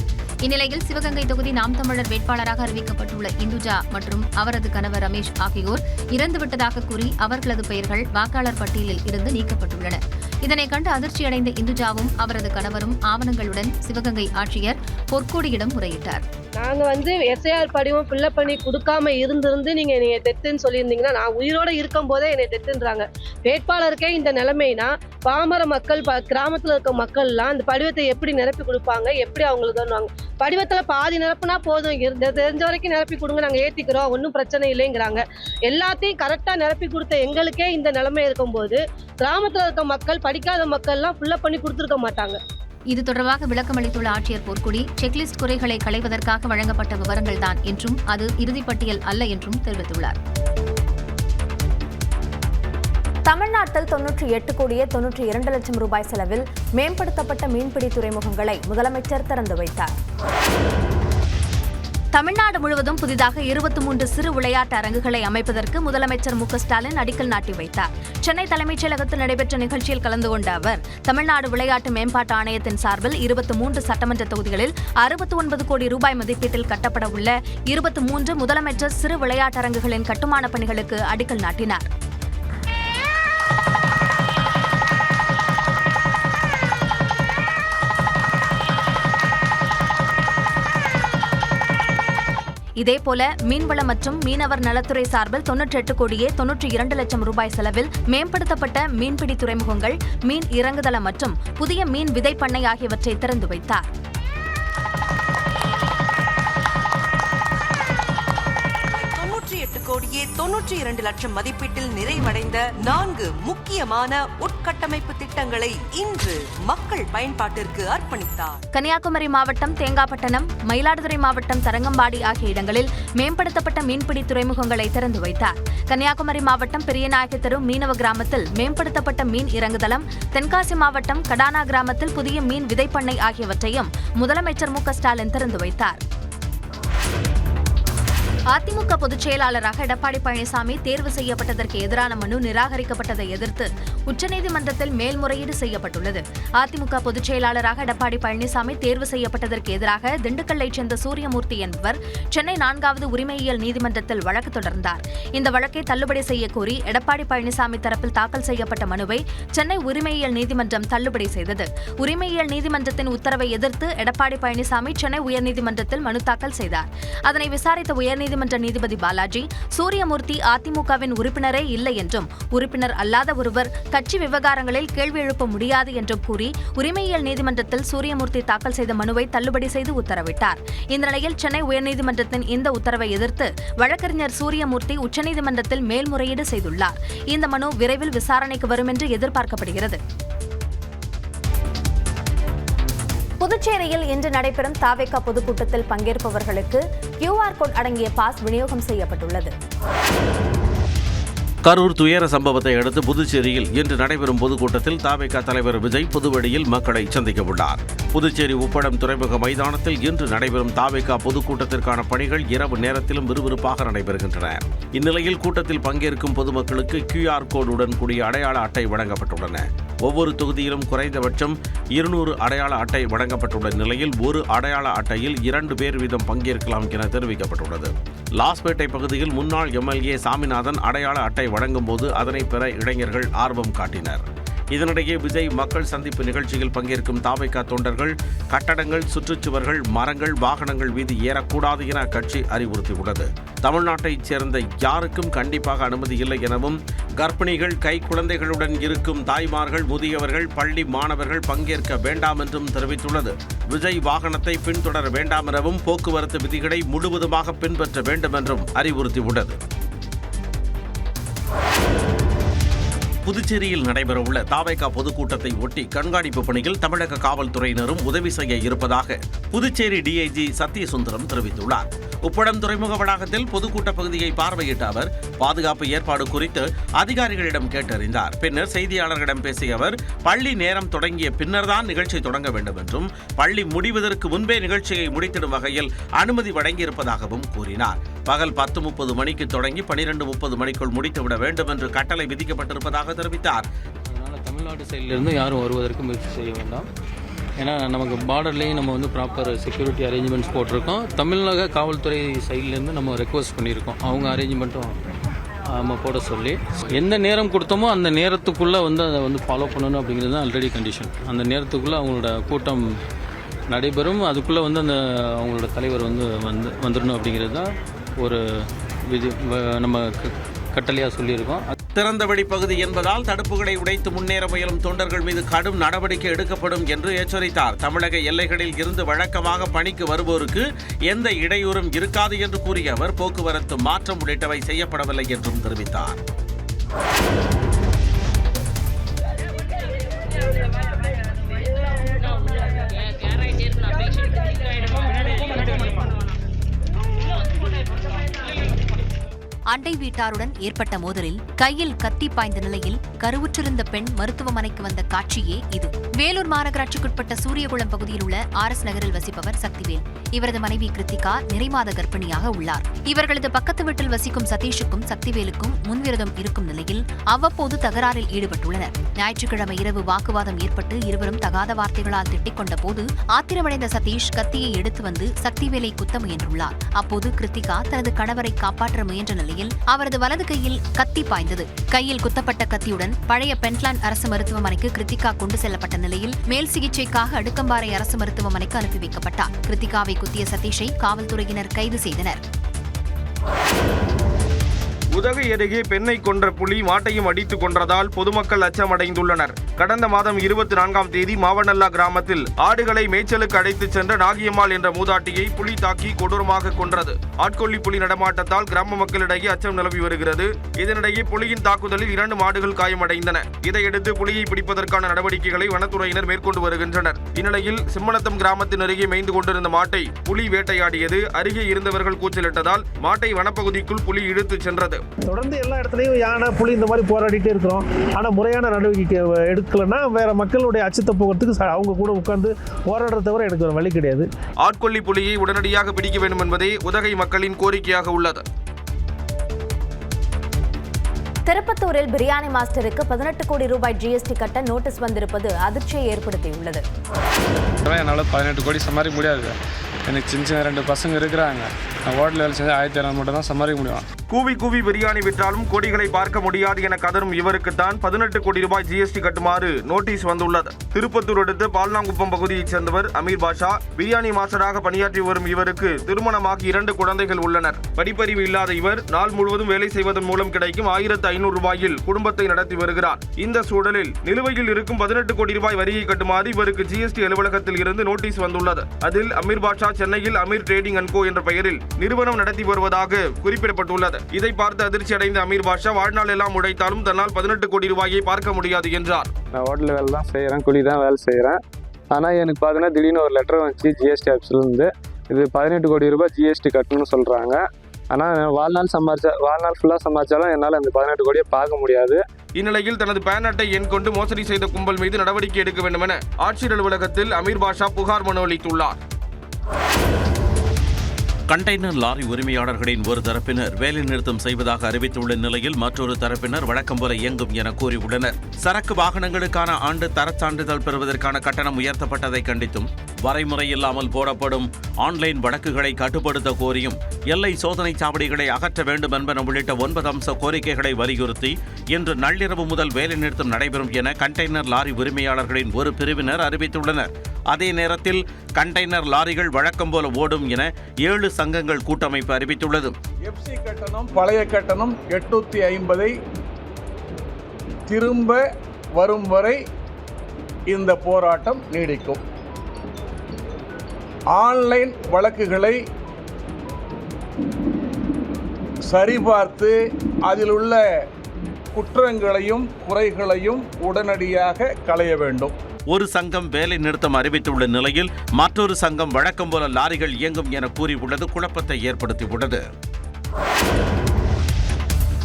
இந்நிலையில் சிவகங்கை தொகுதி நாம் தமிழர் வேட்பாளராக அறிவிக்கப்பட்டுள்ள இந்துஜா மற்றும் அவரது கணவர் ரமேஷ் ஆகியோர் இறந்துவிட்டதாக கூறி அவர்களது பெயர்கள் வாக்காளர் பட்டியலில் இருந்து நீக்கப்பட்டுள்ளன. இதனை கண்டு அதிர்ச்சியடைந்த இந்துஜாவும் அவரது கணவரும் ஆவணங்களுடன் சிவகங்கை ஆட்சியர் பொற்கோடியிடம் முறையிட்டார். நாங்க SIR படிவம் ஃபில்அப் பண்ணி கொடுக்காம இருந்திருந்து நீங்க டெத்துன்னு சொல்லியிருந்தீங்கன்னா நான் உயிரோட இருக்கும் போதே என்னை டெத்துன்றாங்க. வேட்பாளருக்கே இந்த நிலைமைனா பாமர மக்கள் கிராமத்துல இருக்க மக்கள் எல்லாம் இந்த படிவத்தை எப்படி நிரப்பி கொடுப்பாங்க, எப்படி அவங்களுக்கு படிவத்துல பாதி நிரப்புனா போதும், தெரிஞ்ச வரைக்கும் நிரப்பி கொடுங்க, நாங்க ஏத்திக்கிறோம், ஒன்றும் பிரச்சனை இல்லைங்கிறாங்க. எல்லாத்தையும் கரெக்டா நிரப்பி கொடுத்த எங்களுக்கே இந்த நிலைமை இருக்கும்போது கிராமத்துல இருக்க மக்கள் படிக்காத மக்கள் எல்லாம் ஃபில்அப் பண்ணி கொடுத்துருக்க மாட்டாங்க. இது தொடர்பாக விளக்கமளித்துள்ள ஆட்சியர் பொற்கொடி, செக்லிஸ்ட் குறைகளை களைவதற்காக வழங்கப்பட்ட விவரங்கள்தான் என்றும் அது இறுதிப்பட்டியல் அல்ல என்றும் தெரிவித்துள்ளார். தமிழ்நாட்டில் 98,92,00,000 ரூபாய் செலவில் மேம்படுத்தப்பட்ட மீன்பிடி துறைமுகங்களை முதலமைச்சர் திறந்து வைத்தார். தமிழ்நாடு முழுவதும் புதிதாக 23 சிறு விளையாட்டு அரங்குகளை அமைப்பதற்கு முதலமைச்சர் மு க ஸ்டாலின் அடிக்கல் நாட்டி வைத்தார். சென்னை தலைமைச் செயலகத்தில் நடைபெற்ற நிகழ்ச்சியில் கலந்து கொண்ட அவர் தமிழ்நாடு விளையாட்டு மேம்பாட்டு ஆணையத்தின் சார்பில் 23 சட்டமன்ற தொகுதிகளில் 69 கோடி ரூபாய் மதிப்பீட்டில் கட்டப்பட உள்ள 23 முதலமைச்சர் சிறு விளையாட்டரங்குகளின் கட்டுமான பணிகளுக்கு அடிக்கல் நாட்டினார். இதேபோல மீன்வளம் மற்றும் மீனவர் நலத்துறை சார்பில் 98,92,00,000 ரூபாய் செலவில் மேம்படுத்தப்பட்ட மீன்பிடி துறைமுகங்கள், மீன் இறங்குதளம் மற்றும் புதிய மீன் விதைப்பண்ணை ஆகியவற்றை திறந்து வைத்தார். 98,92,00,000 மதிப்பீட்டில் நிறைவடைந்த 4 முக்கியமான உட்கட்டமைப்பு திட்டங்களை இன்று மக்கள் பயன்பாட்டிற்கு அர்ப்பணித்தார். கன்னியாகுமரி மாவட்டம் தேங்காப்பட்டணம், மயிலாடுதுறை மாவட்டம் தரங்கம்பாடி ஆகிய இடங்களில் மேம்படுத்தப்பட்ட மீன்பிடி துறைமுகங்களை திறந்து வைத்தார். கன்னியாகுமரி மாவட்டம் பெரியநாயகி தெரு மீனவ கிராமத்தில் மேம்படுத்தப்பட்ட மீன் இறங்குதளம், தென்காசி மாவட்டம் கடானா கிராமத்தில் புதிய மீன் விதைப்பண்ணை ஆகியவற்றையும் முதலமைச்சர் மு க ஸ்டாலின் திறந்து வைத்தார். அதிமுக பொதுச் செயலாளராக எடப்பாடி பழனிசாமி தேர்வு செய்யப்பட்டதற்கு எதிரான மனு நிராகரிக்கப்பட்டதை எதிர்த்து உச்சநீதிமன்றத்தில் மேல்முறையீடு செய்யப்பட்டுள்ளது. அதிமுக பொதுச் செயலாளராக எடப்பாடி பழனிசாமி தேர்வு செய்யப்பட்டதற்கு எதிராக திண்டுக்கல்லைச் சேர்ந்த சூரியமூர்த்தி என்பவர் சென்னை 4வது உரிமையியல் நீதிமன்றத்தில் வழக்கு தொடர்ந்தார். இந்த வழக்கை தள்ளுபடி செய்யக்கோரி எடப்பாடி பழனிசாமி தரப்பில் தாக்கல் செய்யப்பட்ட மனுவை சென்னை உரிமையியல் நீதிமன்றம் தள்ளுபடி செய்தது. உரிமையியல் நீதிமன்றத்தின் உத்தரவை எதிர்த்து எடப்பாடி பழனிசாமி சென்னை உயர்நீதிமன்றத்தில் மனு தாக்கல் செய்தார். அதனை விசாரித்த உயர்நீதிமன்ற நீதிபதி பாலாஜி, சூரியமூர்த்தி அதிமுகவின் உறுப்பினரே இல்லை என்றும் உறுப்பினர் அல்லாத ஒருவர் கட்சி விவகாரங்களில் கேள்வி எழுப்ப முடியாது என்றும் கூறி உரிமையியல் நீதிமன்றத்தில் சூரியமூர்த்தி தாக்கல் செய்த மனுவை தள்ளுபடி செய்து உத்தரவிட்டார். இந்த நிலையில் சென்னை உயர்நீதிமன்றத்தின் இந்த உத்தரவை எதிர்த்து வழக்கறிஞர் சூரியமூர்த்தி உச்சநீதிமன்றத்தில் மேல்முறையீடு செய்துள்ளார். இந்த மனு விரைவில் விசாரணைக்கு வரும் என்று எதிர்பார்க்கப்படுகிறது. புதுச்சேரியில் இன்று நடைபெறும் தாவேகா பொதுக்கூட்டத்தில் பங்கேற்பவர்களுக்கு QR கோட் அடங்கிய பாஸ் விநியோகம் செய்யப்பட்டுள்ளது. கரூர் துயர சம்பவத்தை அடுத்து புதுச்சேரியில் இன்று நடைபெறும் பொதுக்கூட்டத்தில் தாவேகா தலைவர் விஜய் பொதுவெளியில் மக்களை சந்திக்க உள்ளார். புதுச்சேரி உப்படம் துறைமுக மைதானத்தில் இன்று நடைபெறும் தாவேகா பொதுக்கூட்டத்திற்கான பணிகள் இரவு நேரத்திலும் விறுவிறுப்பாக நடைபெறுகின்றன. இந்நிலையில் கூட்டத்தில் பங்கேற்கும் பொதுமக்களுக்கு QR கோடுடன் கூடிய அடையாள அட்டை வழங்கப்பட்டுள்ளன. ஒவ்வொரு தொகுதியிலும் குறைந்தபட்சம் 200 அடையாள அட்டை வழங்கப்பட்டுள்ள நிலையில் ஒரு அடையாள அட்டையில் 2 பேர் வீதம் பங்கேற்கலாம் என தெரிவிக்கப்பட்டுள்ளது. லாஸ்பேட்டை பகுதியில் முன்னாள் MLA சாமிநாதன் அடையாள அட்டை வழங்கும் போது அதனை பெற இளைஞர்கள் ஆர்வம் காட்டினர். இதனிடையே விஜய் மக்கள் சந்திப்பு நிகழ்ச்சியில் பங்கேற்கும் தாவேகா தொண்டர்கள் கட்டடங்கள், சுற்றுச்சுவர்கள், மரங்கள், வாகனங்கள் மீது ஏறக்கூடாது என கட்சி அறிவுறுத்தியுள்ளது. தமிழ்நாட்டைச் சேர்ந்த யாருக்கும் கண்டிப்பாக அனுமதி இல்லை எனவும், கர்ப்பிணிகள், கை குழந்தைகளுடன் இருக்கும் தாய்மார்கள், முதியவர்கள், பள்ளி மாணவர்கள் பங்கேற்க வேண்டாம் என்றும் தெரிவித்துள்ளது. விஜய் வாகனத்தை பின்தொடர வேண்டாம் எனவும், போக்குவரத்து விதிகளை முழுவதுமாக பின்பற்ற வேண்டும் என்றும் அறிவுறுத்தியுள்ளது. புதுச்சேரியில் நடைபெறவுள்ள தாவேகா பொதுக்கூட்டத்தை ஒட்டி கண்காணிப்பு பணியில் தமிழக காவல்துறையினரும் உதவி செய்ய இருப்பதாக புதுச்சேரி டிஐஜி சத்யசுந்தரம் தெரிவித்துள்ளார். உப்படம் துறைமுக வளாகத்தில் பொதுக்கூட்ட பகுதியை பார்வையிட்ட அவர் பாதுகாப்பு ஏற்பாடு குறித்து அதிகாரிகளிடம் கேட்டறிந்தார். பின்னர் செய்தியாளர்களிடம் பேசிய அவர், பள்ளி நேரம் தொடங்கிய பின்னர்தான் நிகழ்ச்சி தொடங்க வேண்டும் என்றும், பள்ளி முடிவதற்கு முன்பே நிகழ்ச்சியை முடித்திடும் வகையில் அனுமதி வழங்கியிருப்பதாகவும் கூறினார். பகல் 10:30 மணிக்கு தொடங்கி 12:30 மணிக்குள் முடித்துவிட வேண்டும் என்று கட்டளை விதிக்கப்பட்டிருப்பதாக தெரிவித்தார். அதனால் தமிழ்நாடு சைட்லேருந்து யாரும் வருவதற்கு முயற்சி செய்ய வேண்டாம். ஏன்னா நமக்கு பார்டர்லேயும் நம்ம வந்து ப்ராப்பர் செக்யூரிட்டி அரேஞ்ச்மெண்ட்ஸ் போட்டிருக்கோம். தமிழக காவல்துறை சைட்லேருந்து நம்ம ரெக்வஸ்ட் பண்ணியிருக்கோம். அவங்க அரேஞ்ச்மெண்ட்டும் நம்ம போட சொல்லி, எந்த நேரம் கொடுத்தோமோ அந்த நேரத்துக்குள்ளே வந்து அதை வந்து ஃபாலோ பண்ணணும் அப்படிங்கிறது தான் ஆல்ரெடி கண்டிஷன். அந்த நேரத்துக்குள்ளே அவங்களோட கூட்டம் நடைபெறும். அதுக்குள்ளே வந்து அந்த அவங்களோட தலைவர் வந்துடணும் அப்படிங்கிறது தான் ஒரு விதி நம்ம கட்டளையாக சொல்லியிருக்கோம். திறந்தவெளி பகுதி என்பதால் தடுப்புகளை உடைத்து முன்னேற முயலும் தொண்டர்கள் மீது கடும் நடவடிக்கை எடுக்கப்படும் என்று எச்சரித்தார். தமிழக எல்லைகளில் இருந்து வழக்கமாக பணிக்கு வருவோருக்கு எந்த இடையூறும் இருக்காது என்று கூறிய அவர், போக்குவரத்து மாற்றம் உள்ளிட்டவை செய்யப்படவில்லை என்றும் தெரிவித்தார். அண்டை வீட்டாருடன் ஏற்பட்ட மோதலில் கையில் கத்தி பாய்ந்த நிலையில் கருவுற்றிருந்த பெண் மருத்துவமனைக்கு வந்த காட்சியே இது. வேலூர் மாநகராட்சிக்குட்பட்ட சூரியகுளம் பகுதியில் உள்ள RS நகரில் வசிப்பவர் சக்திவேல். இவரது மனைவி கிருத்திகா நிறைமாத கர்ப்பிணியாக உள்ளார். இவர்களது பக்கத்து வீட்டில் வசிக்கும் சதீஷுக்கும் சக்திவேலுக்கும் முன்விரோதம் இருக்கும் நிலையில் அவ்வப்போது தகராறில் ஈடுபட்டுள்ளனர். ஞாயிற்றுக்கிழமை இரவு வாக்குவாதம் ஏற்பட்டு இருவரும் தகாத வார்த்தைகளால் திட்டிக் கொண்ட போது ஆத்திரமடைந்த சதீஷ் கத்தியை எடுத்து வந்து சக்திவேலை குத்த முயன்றுள்ளார். அப்போது கிருத்திகா தனது கணவரை காப்பாற்ற முயன்ற நிலையில் அவரது வலது கையில் கத்தி பாய்ந்தது. கையில் குத்தப்பட்ட கத்தியுடன் பழைய பென்ட்லாண்ட் அரசு மருத்துவமனைக்கு கிருத்திகா கொண்டு செல்லப்பட்ட நிலையில் மேல் சிகிச்சைக்காக அடுக்கம்பாறை அரசு மருத்துவமனைக்கு அனுப்பி வைக்கப்பட்டார். கிருத்திகாவை குத்திய சதீஷை காவல்துறையினர் கைது செய்தனர். உதகை அருகே பெண்ணை கொன்ற புலி மாட்டையும் அடித்துக் கொன்றதால் பொதுமக்கள் அச்சமடைந்துள்ளனர். கடந்த மாதம் 24ஆம் தேதி மாவனல்லா கிராமத்தில் ஆடுகளை மேய்ச்சலுக்கு அழைத்துச் சென்ற நாகியம்மாள் என்ற மூதாட்டியை புலி தாக்கி கொடூரமாக கொன்றது. ஆட்கொல்லி புலி நடமாட்டத்தால் கிராம மக்களிடையே அச்சம் நிலவி வருகிறது. இதனிடையே புலியின் தாக்குதலில் 2 மாடுகள் காயமடைந்தன. இதையடுத்து புலியை பிடிப்பதற்கான நடவடிக்கைகளை வனத்துறையினர் மேற்கொண்டு வருகின்றனர். இந்நிலையில் சிம்மநத்தம் கிராமத்தின் அருகே மேய்ந்து கொண்டிருந்த மாட்டை புலி வேட்டையாடியது. அருகே இருந்தவர்கள் கூச்சலிட்டதால் மாட்டை வனப்பகுதிக்குள் புலி இழுத்துச் சென்றது. தொடர்ந்து எல்லா இடத்துலையும் யானை புலி இந்த மாதிரி போராடிட்டே இருக்கிறோம். ஆனால் முறையான நடவடிக்கை எடுக்கலன்னா வேற மக்களுடைய அச்சத்தை போகிறதுக்கு அவங்க கூட உட்கார்ந்து போராடுறத தவிர எனக்கு ஒரு வழி கிடையாது. ஆட்கொல்லி புலியை உடனடியாக பிடிக்க வேண்டும் என்பதே உதகை மக்களின் கோரிக்கையாக உள்ளது. திருப்பத்தூரில் பிரியாணி மாஸ்டருக்கு 18 கோடி ரூபாய் GST கட்ட நோட்டீஸ் வந்திருப்பது அதிர்ச்சியை ஏற்படுத்தியுள்ளது. என்னால் 18 கோடி சம்பாதிக்க முடியாது. எனக்கு சின்ன 2 பசங்க இருக்கிறாங்க. நான் ஹோட்டல் வேலை செஞ்சு 1200 மட்டும் தான் சம்பாதிக்க முடியும். கூவி கூவி பிரியாணி விற்றாலும் கோடிகளை பார்க்க முடியாது என கதரும் இவருக்குத்தான் 18 கோடி ரூபாய் GST கட்டுமாறு நோட்டீஸ் வந்துள்ளது. திருப்பத்தூர் அடுத்த பால்நாங்குப்பம் பகுதியைச் சேர்ந்தவர் அமீர் பாஷா. பிரியாணி மாஸ்டராக பணியாற்றி வரும் இவருக்கு திருமணமாகி 2 குழந்தைகள் உள்ளனர். படிப்பறிவு இல்லாத இவர் நாள் முழுவதும் வேலை செய்வதன் மூலம் கிடைக்கும் 1500 ரூபாயில் குடும்பத்தை நடத்தி வருகிறார். இந்த சூழலில் நிலுவையில் இருக்கும் 18 கோடி ரூபாய் வரியை கட்டுமாறு இவருக்கு GST அலுவலகத்தில் இருந்து நோட்டீஸ் வந்துள்ளது. அதில் அமீர் பாஷா சென்னையில் அமீர் ட்ரேடிங் அண்ட் கோ என்ற பெயரில் நிறுவனம் நடத்தி வருவதாக குறிப்பிடப்பட்டுள்ளது. இதை பார்த்து அதிர்ச்சி அடைந்த அமீர் பாஷா வாழ்நாள் எல்லாம் உழைத்தாலும் தன்னால் 18 கோடி ரூபாயை பார்க்க முடியாது என்றார். நான் ஹோட்டல் வேலை தான் செய்கிறேன், கூலி தான் வேலை செய்கிறேன். ஆனால் எனக்கு பார்த்தீங்கன்னா திடீர்னு ஒரு லெட்டர் வந்துச்சு GST ஆஃபீஸ்லேருந்து. இது 18 கோடி ரூபாய் GST கட்டணும்னு சொல்கிறாங்க. ஆனால் வாழ்நாள் ஃபுல்லாக சம்பாதிச்சாலும் என்னால் அந்த 18 கோடியை பார்க்க முடியாது. இந்நிலையில் தனது பேன் அட்டை எண் கொண்டு மோசடி செய்த கும்பல் மீது நடவடிக்கை எடுக்க வேண்டும் என ஆட்சியர் அலுவலகத்தில் அமீர் பாஷா புகார் மனு அளித்துள்ளார். கண்டெய்னர் லாரி உரிமையாளர்களின் ஒரு தரப்பினர் வேலை நிறுத்தம் செய்வதாக அறிவித்துள்ள நிலையில் மற்றொரு தரப்பினர் வழக்கம் போல இயங்கும் என கூறியுள்ளனர். சரக்கு வாகனங்களுக்கான ஆண்டு தரச் சான்றிதழ் பெறுவதற்கான கட்டணம் உயர்த்தப்பட்டதை கண்டித்தும் வரைமுறை இல்லாமல் போடப்படும் ஆன்லைன் வழக்குகளை கட்டுப்படுத்த கோரியும் எல்லை சோதனை சாவடிகளை அகற்ற வேண்டும் என்பன உள்ளிட்ட 9 அம்ச கோரிக்கைகளை வலியுறுத்தி இன்று நள்ளிரவு முதல் வேலைநிறுத்தம் நடைபெறும் என கண்டெய்னர் லாரி உரிமையாளர்களின் ஒரு பிரிவினர் அறிவித்துள்ளனர். அதே நேரத்தில் கண்டெய்னர் லாரிகள் வழக்கம் போல ஓடும் என 7 சங்கங்கள் கூட்டமைப்பு அறிவித்துள்ளது. எஃப்சி கட்டணம் பழைய கட்டணம் 850 திரும்ப வரும் வரை இந்த போராட்டம் நீடிக்கும். ஆன்லைன் வழக்குகளை சரிபார்த்து அதில் உள்ள குற்றங்களையும் குறைகளையும் உடனடியாக களைய வேண்டும். ஒரு சங்கம் வேலை நிறுத்தம் அறிவித்துள்ள நிலையில் மற்றொரு சங்கம் வழக்கம் போல லாரிகள் இயங்கும் என கூறியுள்ளது குழப்பத்தை ஏற்படுத்தியுள்ளது.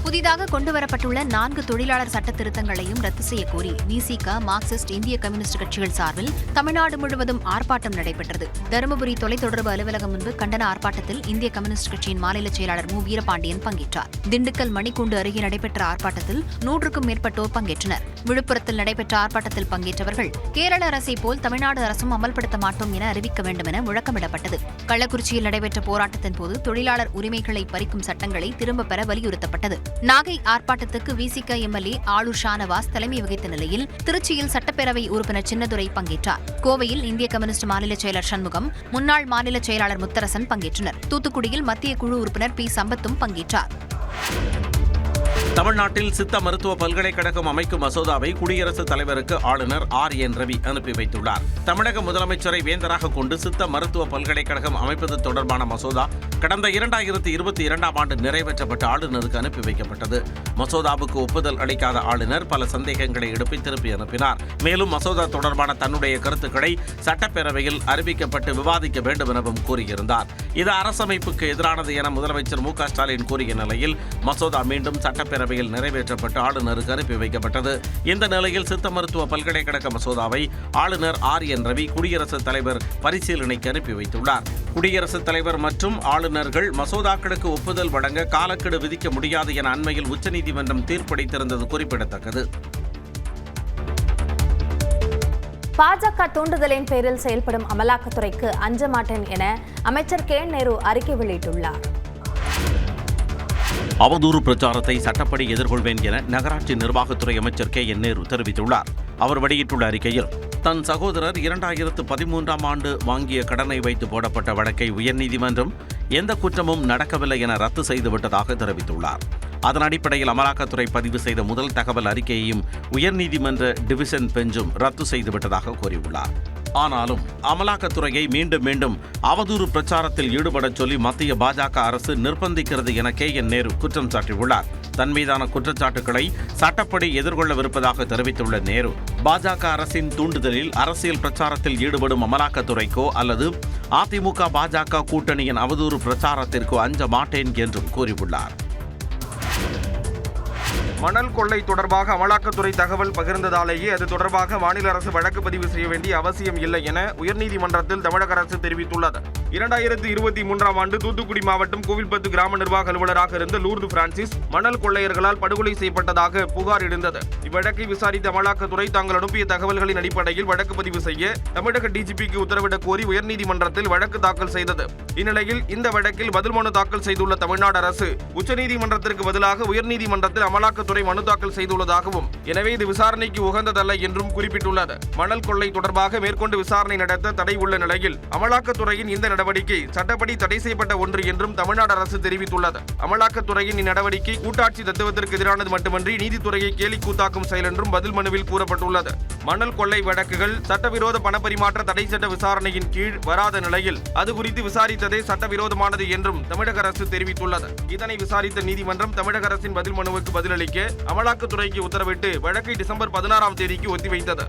புதிதாக கொண்டுவரப்பட்டுள்ள 4 தொழிலாளர் சட்ட திருத்தங்களையும் ரத்து செய்யக்கோரி விசிக, மார்க்சிஸ்ட், இந்திய கம்யூனிஸ்ட் கட்சிகள் சார்பில் தமிழ்நாடு முழுவதும் ஆர்ப்பாட்டம் நடைபெற்றது. தருமபுரி தொலைத்தொடர்பு அலுவலகம் முன்பு கண்டன ஆர்ப்பாட்டத்தில் இந்திய கம்யூனிஸ்ட் கட்சியின் மாநில செயலாளர் மு. வீரபாண்டியன் பங்கேற்றார். திண்டுக்கல் மணிக்கூண்டு அருகே நடைபெற்ற ஆர்ப்பாட்டத்தில் 100க்கும் மேற்பட்டோர் பங்கேற்றனர். விழுப்புரத்தில் நடைபெற்ற ஆர்ப்பாட்டத்தில் பங்கேற்றவர்கள் கேரள அரசை போல் தமிழ்நாடு அரசும் அமல்படுத்த மாட்டோம் என அறிவிக்க வேண்டும் என முழக்கமிடப்பட்டது. கள்ளக்குறிச்சியில் நடைபெற்ற போராட்டத்தின் போது தொழிலாளர் உரிமைகளை பறிக்கும் சட்டங்களை திரும்பப் பெற வலியுறுத்தப்பட்டது. நாகை ஆர்ப்பாட்டத்துக்கு விசிக எம்எல்ஏ ஆளூர் ஷானவாஸ் தலைமை வகித்த நிலையில் திருச்சியில் சட்டப்பேரவை உறுப்பினர் சின்னதுரை பங்கேற்றார். கோவையில் இந்திய கம்யூனிஸ்ட் மாநில செயலர் சண்முகம், முன்னாள் மாநில செயலாளர் முத்தரசன் பங்கேற்றனர். தூத்துக்குடியில் மத்திய குழு உறுப்பினர் பி. சம்பத்தும் பங்கேற்றார். தமிழ்நாட்டில் சித்த மருத்துவ பல்கலைக்கழகம் அமைக்கும் மசோதாவை குடியரசுத் தலைவருக்கு ஆளுநர் RN ரவி அனுப்பி வைத்துள்ளார். தமிழக முதலமைச்சரை வேந்தராக கொண்டு சித்த மருத்துவ பல்கலைக்கழகம் அமைப்பது தொடர்பான மசோதா கடந்த 2022ஆம் ஆண்டு நிறைவேற்றப்பட்டு ஆளுநருக்கு அனுப்பி வைக்கப்பட்டது. மசோதாவுக்கு ஒப்புதல் அளிக்காத ஆளுநர் பல சந்தேகங்களை எழுப்பி திருப்பி அனுப்பினார். மேலும் மசோதா தொடர்பான தன்னுடைய கருத்துக்களை சட்டப்பேரவையில் அறிவிக்கப்பட்டு விவாதிக்க வேண்டும் எனவும் கூறியிருந்தார். இது அரசமைப்புக்கு எதிரானது என முதலமைச்சர் மு. க. ஸ்டாலின் கூறிய நிலையில் மசோதா மீண்டும் சட்டப்பேரவையில் நிறைவேற்றப்பட்டு ஆளுநருக்கு அனுப்பி வைக்கப்பட்டது. இந்த நிலையில் சித்த மருத்துவ பல்கலைக்கழக மசோதாவை ஆளுநர் RN ரவி குடியரசுத் தலைவர் பரிசீலனைக்கு அனுப்பி வைத்துள்ளார். குடியரசுத் தலைவர் மற்றும் ஆளுநர்கள் மசோதாக்களுக்கு ஒப்புதல் வழங்க காலக்கெடு விதிக்க முடியாது என அண்மையில் உச்சநீதிமன்றம் தீர்ப்பளித்திருந்தது குறிப்பிடத்தக்கது. பாஜக தூண்டுதலின் பேரில் செயல்படும் அமலாக்கத்துறைக்கு அஞ்ச மாட்டேன் என அமைச்சர் கே. நேரு அறிக்கை வெளியிட்டுள்ளார். அவதூறு பிரச்சாரத்தை சட்டப்படி எதிர்கொள்வேன் என நகராட்சி நிர்வாகத்துறை அமைச்சர் கே. நேரு தெரிவித்துள்ளார். அவர் வெளியிட்டுள்ள அறிக்கையில் தன் சகோதரர் 2013ஆம் ஆண்டு வாங்கிய கடனை வைத்து போடப்பட்ட வழக்கை உயர்நீதிமன்றம் எந்த குற்றமும் நடக்கவில்லை என ரத்து செய்துவிட்டதாக தெரிவித்துள்ளார். அதன் அடிப்படையில் அமலாக்கத்துறை பதிவு செய்த முதல் தகவல் அறிக்கையையும் உயர்நீதிமன்ற டிவிஷன் பெஞ்சும் ரத்து செய்துவிட்டதாக கூறியுள்ளார். ஆனாலும் அமலாக்கத்துறையை மீண்டும் மீண்டும் அவதூறு பிரச்சாரத்தில் ஈடுபடச் சொல்லி மத்திய பாஜக அரசு நிர்பந்திக்கிறது என கே. நேரு குற்றம் சாட்டியுள்ளார். தன் மீதான குற்றச்சாட்டுகளை சட்டப்படி எதிர்கொள்ளவிருப்பதாக தெரிவித்துள்ள நேரு, பாஜக அரசின் தூண்டுதலில் அரசியல் பிரச்சாரத்தில் ஈடுபடும் அமலாக்கத்துறைக்கோ அல்லது அதிமுக பாஜக கூட்டணியின் அவதூறு பிரச்சாரத்திற்கோ அஞ்ச மாட்டேன் என்றும் கூறியுள்ளார். மணல் கொள்ளை தொடர்பாக அமலாக்கத்துறை தகவல் பகிர்ந்ததாலேயே அது தொடர்பாக மாநில அரசு வழக்கு பதிவு செய்ய வேண்டிய அவசியம் இல்லை என உயர்நீதிமன்றத்தில் தமிழக அரசு தெரிவித்துள்ளது. 2023ஆம் ஆண்டு தூத்துக்குடி மாவட்டம் கோவில்பத்து கிராம நிர்வாக அலுவலராக இருந்த லூர்து பிரான்சிஸ் மணல் கொள்ளையர்களால் படுகொலை செய்யப்பட்டதாக புகார் எழுந்தது. இவ்வழக்கை விசாரித்த அமலாக்கத்துறை தாங்கள் அனுப்பிய தகவல்களின் அடிப்படையில் வழக்கு பதிவு செய்ய தமிழக டிஜிபிக்கு உத்தரவிடக் கோரி உயர்நீதிமன்றத்தில் வழக்கு தாக்கல் செய்தது. இந்நிலையில் இந்த வழக்கில் பதில் மனு தாக்கல் செய்துள்ள தமிழ்நாடு அரசு உச்சநீதிமன்றத்திற்கு பதிலாக உயர்நீதிமன்றத்தில் அமலாக்கத்துறை மனு தாக்கல் செய்துள்ளதாகவும், எனவே இது விசாரணைக்கு உகந்ததல்ல என்றும் குறிப்பிட்டுள்ளது. மணல் கொள்ளை தொடர்பாக மேற்கொண்டு விசாரணை நடத்த தடை உள்ள நிலையில் அமலாக்கத்துறையின் இந்த நடவடிக்கை சட்டப்படி தடை செய்யப்பட்ட ஒன்று என்றும் தமிழ்நாடு அரசு தெரிவித்துள்ளது. அமலாக்கத்துறையின் இந்நடவடிக்கை கூட்டாட்சி தத்துவத்திற்கு எதிரானது மட்டுமின்றி நீதித்துறையை கேலி கூத்தாக்கும் செயல் என்றும் பதில் மனுவில் கூறப்பட்டுள்ளது. மணல் கொள்ளை வழக்குகள் சட்டவிரோத பணப்பரிமாற்ற தடை சட்ட விசாரணையின் கீழ் வராத நிலையில் அது குறித்து விசாரித்ததே சட்டவிரோதமானது என்றும் தமிழக அரசு தெரிவித்துள்ளது. இதனை விசாரித்த நீதிமன்றம் தமிழக அரசின் பதில் மனுவுக்கு பதிலளிக்க அமலாக்கத்துறைக்கு உத்தரவிட்டு வழக்கை டிசம்பர் 16ஆம் தேதிக்கு ஒத்திவைத்தது.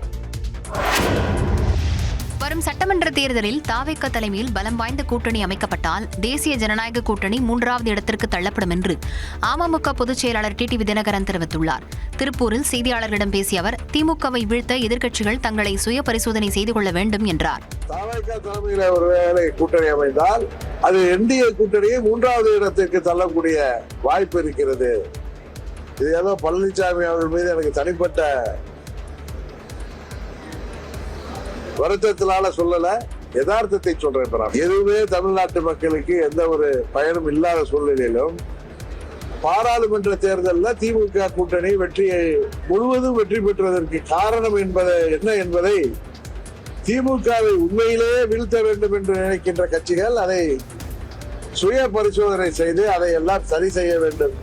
வரும் சட்டமன்ற தேர்தலில் தாவேக தலைமையில் பலம் வாய்ந்த கூட்டணி அமைக்கப்பட்டால் தேசிய ஜனநாயக கூட்டணி 3வது இடத்திற்கு தள்ளப்படும் என்று அமமுக பொதுச் செயலாளர் டிடிவி தினகரன் தெரிவித்துள்ளார். திருப்பூரில் செய்தியாளர்களிடம் பேசிய அவர், திமுகவை வீழ்த்த எதிர்க்கட்சிகள் தங்களை சுய பரிசோதனை செய்து கொள்ள வேண்டும் என்றார். தாவேக தலைமையில் ஒருவேளை கூட்டணி அமைந்தால் அது என்டிஏ கூட்டணியை 3வது இடத்திற்கு தள்ளக்கூடிய வாய்ப்பு இருக்கிறது. இது ஏதோ பழனிசாமி அவர்கள் மீது எனக்கு தனிப்பட்ட வருத்தத்தினால சொல்லல. யதார்த்தத்தை சொல்றேன். எதுவுமே தமிழ்நாட்டு மக்களுக்கு எந்த ஒரு பயனும் இல்லாத சூழ்நிலையிலும் பாராளுமன்ற தேர்தலில் திமுக கூட்டணி முழுவதும் வெற்றி பெற்றதற்கு காரணம் என்ன என்பதை திமுகவை உண்மையிலேயே வீழ்த்த வேண்டும் என்று நினைக்கின்ற கட்சிகள் அதை சுய பரிசோதனை செய்து அதை எல்லாம் சரி செய்ய வேண்டும்.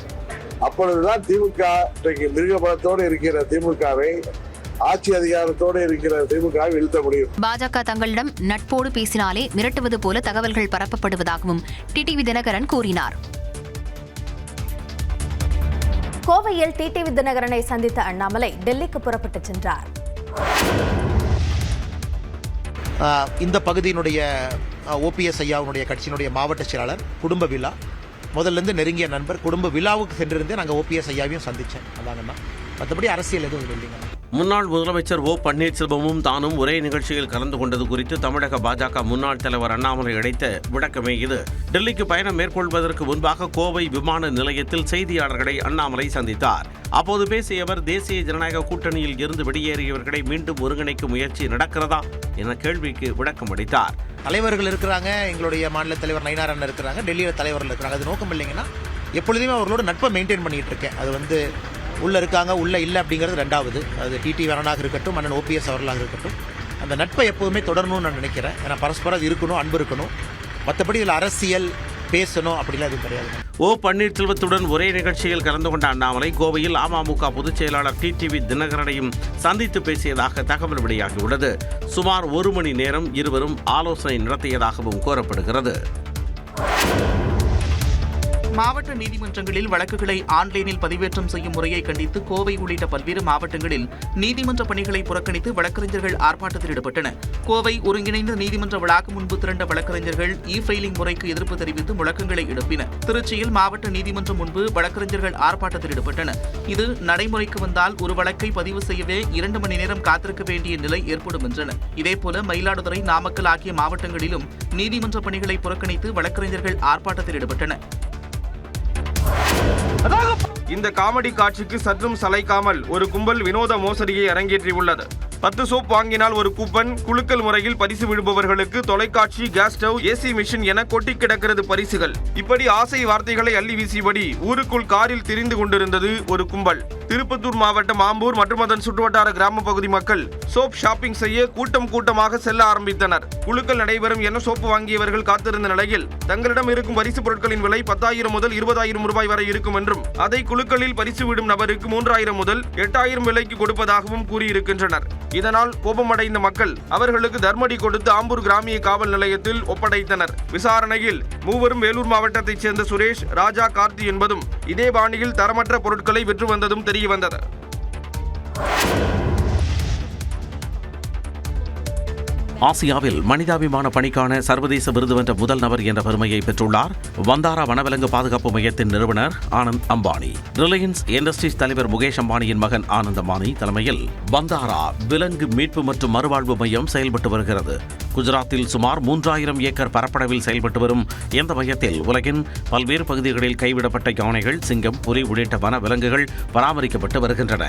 அப்பொழுதுதான் திமுக இன்றைக்கு மிருகபலத்தோடு இருக்கிற திமுகவை, ஆட்சி அதிகாரத்தோடு இருக்கிற திமுகவை வீழ்த்த முடியும். பாஜக தங்களிடம் நட்போடு பேசினாலே மிரட்டுவது போல தகவல்கள் பரப்பப்படுவதாகவும் டிடிவி தினகரன் கூறினார். கோவையில் டிடிவி தினகரனை சந்தித்த அண்ணாமலை டெல்லிக்கு புறப்பட்டுச் சென்றார். இந்த பகுதியினுடைய ஓபிஎஸ் ஐயாவுடைய கட்சியினுடைய மாவட்ட செயலாளர் குடும்ப விழா, முதல்லேருந்து நெருங்கிய நண்பர், குடும்ப விழாவுக்கு சென்றிருந்தே நாங்கள் ஓபிஎஸ் ஐயாவையும் சந்தித்தேன். அதாங்கண்ணா, மற்றபடி அரசியல் எதுவும் இல்லைங்க. முன்னாள் முதலமைச்சர் ஓ பன்னீர்செல்வமும் தானும் ஒரே நிகழ்ச்சியில் கலந்து கொண்டது குறித்து தமிழக பாஜக முன்னாள் தலைவர் அண்ணாமலை அளித்த விளக்கமே இது. டெல்லிக்கு பயணம் மேற்கொள்வதற்கு முன்பாக கோவை விமான நிலையத்தில் செய்தியாளர்களை அண்ணாமலை சந்தித்தார். அப்போது பேசிய அவர், தேசிய ஜனநாயக கூட்டணியில் இருந்து வெளியேறியவர்களை மீண்டும் ஒருங்கிணைக்கும் முயற்சி நடக்கிறதா என கேள்விக்கு விளக்கம் அளித்தார். தலைவர்கள் இருக்கிறாங்க, எங்களுடைய மாநில தலைவர் நயினார் அண்ணன் இருக்கிறாங்க, டெல்லியில் தலைவர்கள் இருக்கிறாங்க. அது நோக்கம் இல்லைங்கன்னா எப்பொழுதுமே அவர்களோட நட்பை மெயின்டைன் பண்ணிட்டு இருக்கேன். அது வந்து உள்ளே இருக்காங்க உள்ளே இல்லை அப்படிங்கிறது ரெண்டாவது. அது டிடி வரனாக இருக்கட்டும், அண்ணன் ஓபிஎஸ் அவர்களாக இருக்கட்டும், அந்த நட்பை எப்போதுமே தொடரணும்னு நான் நினைக்கிறேன். ஏன்னா பரஸ்பரம் இருக்கணும், அன்பு இருக்கணும். மற்றபடி இதில் அரசியல் பேசணும் அப்படிலாம் எதுவும் கிடையாது. ஓ பன்னீர்செல்வத்துடன் ஒரே நிகழ்ச்சியில் கலந்து கொண்ட அண்ணாமலை கோவையில் அமமுக பொதுச் செயலாளர் டிடிவி தினகரனையும் சந்தித்து பேசியதாக தகவல் வெளியாகியுள்ளது. சுமார் 1 மணி நேரம் இருவரும் ஆலோசனை நடத்தியதாகவும் கூறப்படுகிறது. மாவட்ட நீதிமன்றங்களில் வழக்குகளை ஆன்லைனில் பதிவேற்றம் செய்யும் முறையை கண்டித்து கோவை உள்ளிட்ட பல்வேறு மாவட்டங்களில் நீதிமன்ற பணிகளை புறக்கணித்து வழக்கறிஞர்கள் ஆர்ப்பாட்டத்தில் ஈடுபட்டனர். கோவை ஒருங்கிணைந்த நீதிமன்ற வளாகம் முன்பு திரண்ட வழக்கறிஞர்கள் இ-ஃபைலிங் முறைக்கு எதிர்ப்பு தெரிவித்து முழக்கங்களை எழுப்பினர். திருச்சியில் மாவட்ட நீதிமன்றம் முன்பு வழக்கறிஞர்கள் ஆர்ப்பாட்டத்தில் ஈடுபட்டனர். இது நடைமுறைக்கு வந்தால் ஒரு வழக்கை பதிவு செய்யவே 2 மணி நேரம் காத்திருக்க வேண்டிய நிலை ஏற்படும் என்றனர். இதேபோல மயிலாடுதுறை, நாமக்கல் ஆகிய மாவட்டங்களிலும் நீதிமன்ற பணிகளை புறக்கணித்து வழக்கறிஞர்கள் ஆர்ப்பாட்டத்தில் ஈடுபட்டனர். இந்த காமெடி காட்சிக்கு சற்றும் சளைக்காமல் ஒரு கும்பல் வினோத மோசடியை அரங்கேற்றியுள்ளது. 10 சோப் வாங்கினால் ஒரு கூப்பன், குலுக்கல் முறையில் பரிசு விடுபவர்களுக்கு தொலைக்காட்சி, கேஸ் ஸ்டவ், ஏசி மிஷின் என கொட்டி கிடக்கிறது பரிசுகள். இப்படி ஆசை வார்த்தைகளை அள்ளி வீசியபடி ஊருக்குள் காரில் திரிந்து கொண்டிருந்தது ஒரு கும்பல். திருப்பத்தூர் மாவட்டம் ஆம்பூர் மற்றும் அதன் சுற்றுவட்டார கிராம பகுதி மக்கள் சோப் ஷாப்பிங் செய்ய கூட்டமாக செல்ல ஆரம்பித்தனர். குலுக்கல் நடைபெறும் என சோப்பு வாங்கியவர்கள் காத்திருந்த நிலையில் தங்களிடம் இருக்கும் பரிசு பொருட்களின் விலை 10,000 முதல் 20,000 ரூபாய் வரை இருக்கும் என்றும் அதை குலுக்கலில் பரிசு விடும் நபருக்கு 3,000 முதல் 8,000 விலைக்கு கொடுப்பதாகவும் கூறியிருக்கின்றனர். இதனால் கோபமடைந்த மக்கள் அவர்களுக்கு தர்மடி கொடுத்து ஆம்பூர் கிராமிய காவல் நிலையத்தில் ஒப்படைத்தனர். விசாரணையில் மூவரும் வேலூர் மாவட்டத்தைச் சேர்ந்த சுரேஷ், ராஜா, கார்த்தி என்பதும் இதே பாணியில் தரமற்ற பொருட்களை விற்று வந்ததும் தெரியவந்தது. ஆசியாவில் மனிதாபிமான பணிக்கான சர்வதேச விருது வென்ற முதல் நபர் என்ற பெருமையை பெற்றுள்ளார் வந்தாரா வனவிலங்கு பாதுகாப்பு மையத்தின் நிறுவனர் ஆனந்த் அம்பானி. ரிலையன்ஸ் இண்டஸ்ட்ரீஸ் தலைவர் முகேஷ் அம்பானியின் மகன் ஆனந்த் அம்பானி தலைமையில் வந்தாரா விலங்கு மீட்பு மற்றும் மறுவாழ்வு மையம் செயல்பட்டு வருகிறது. குஜராத்தில் சுமார் 3000 ஏக்கர் பரப்பளவில் செயல்பட்டு வரும் இந்த மையத்தில் உலகின் பல்வேறு பகுதிகளில் கைவிடப்பட்ட யானைகள், சிங்கம், புலி உள்ளிட்ட வன விலங்குகள் பராமரிக்கப்பட்டு வருகின்றன.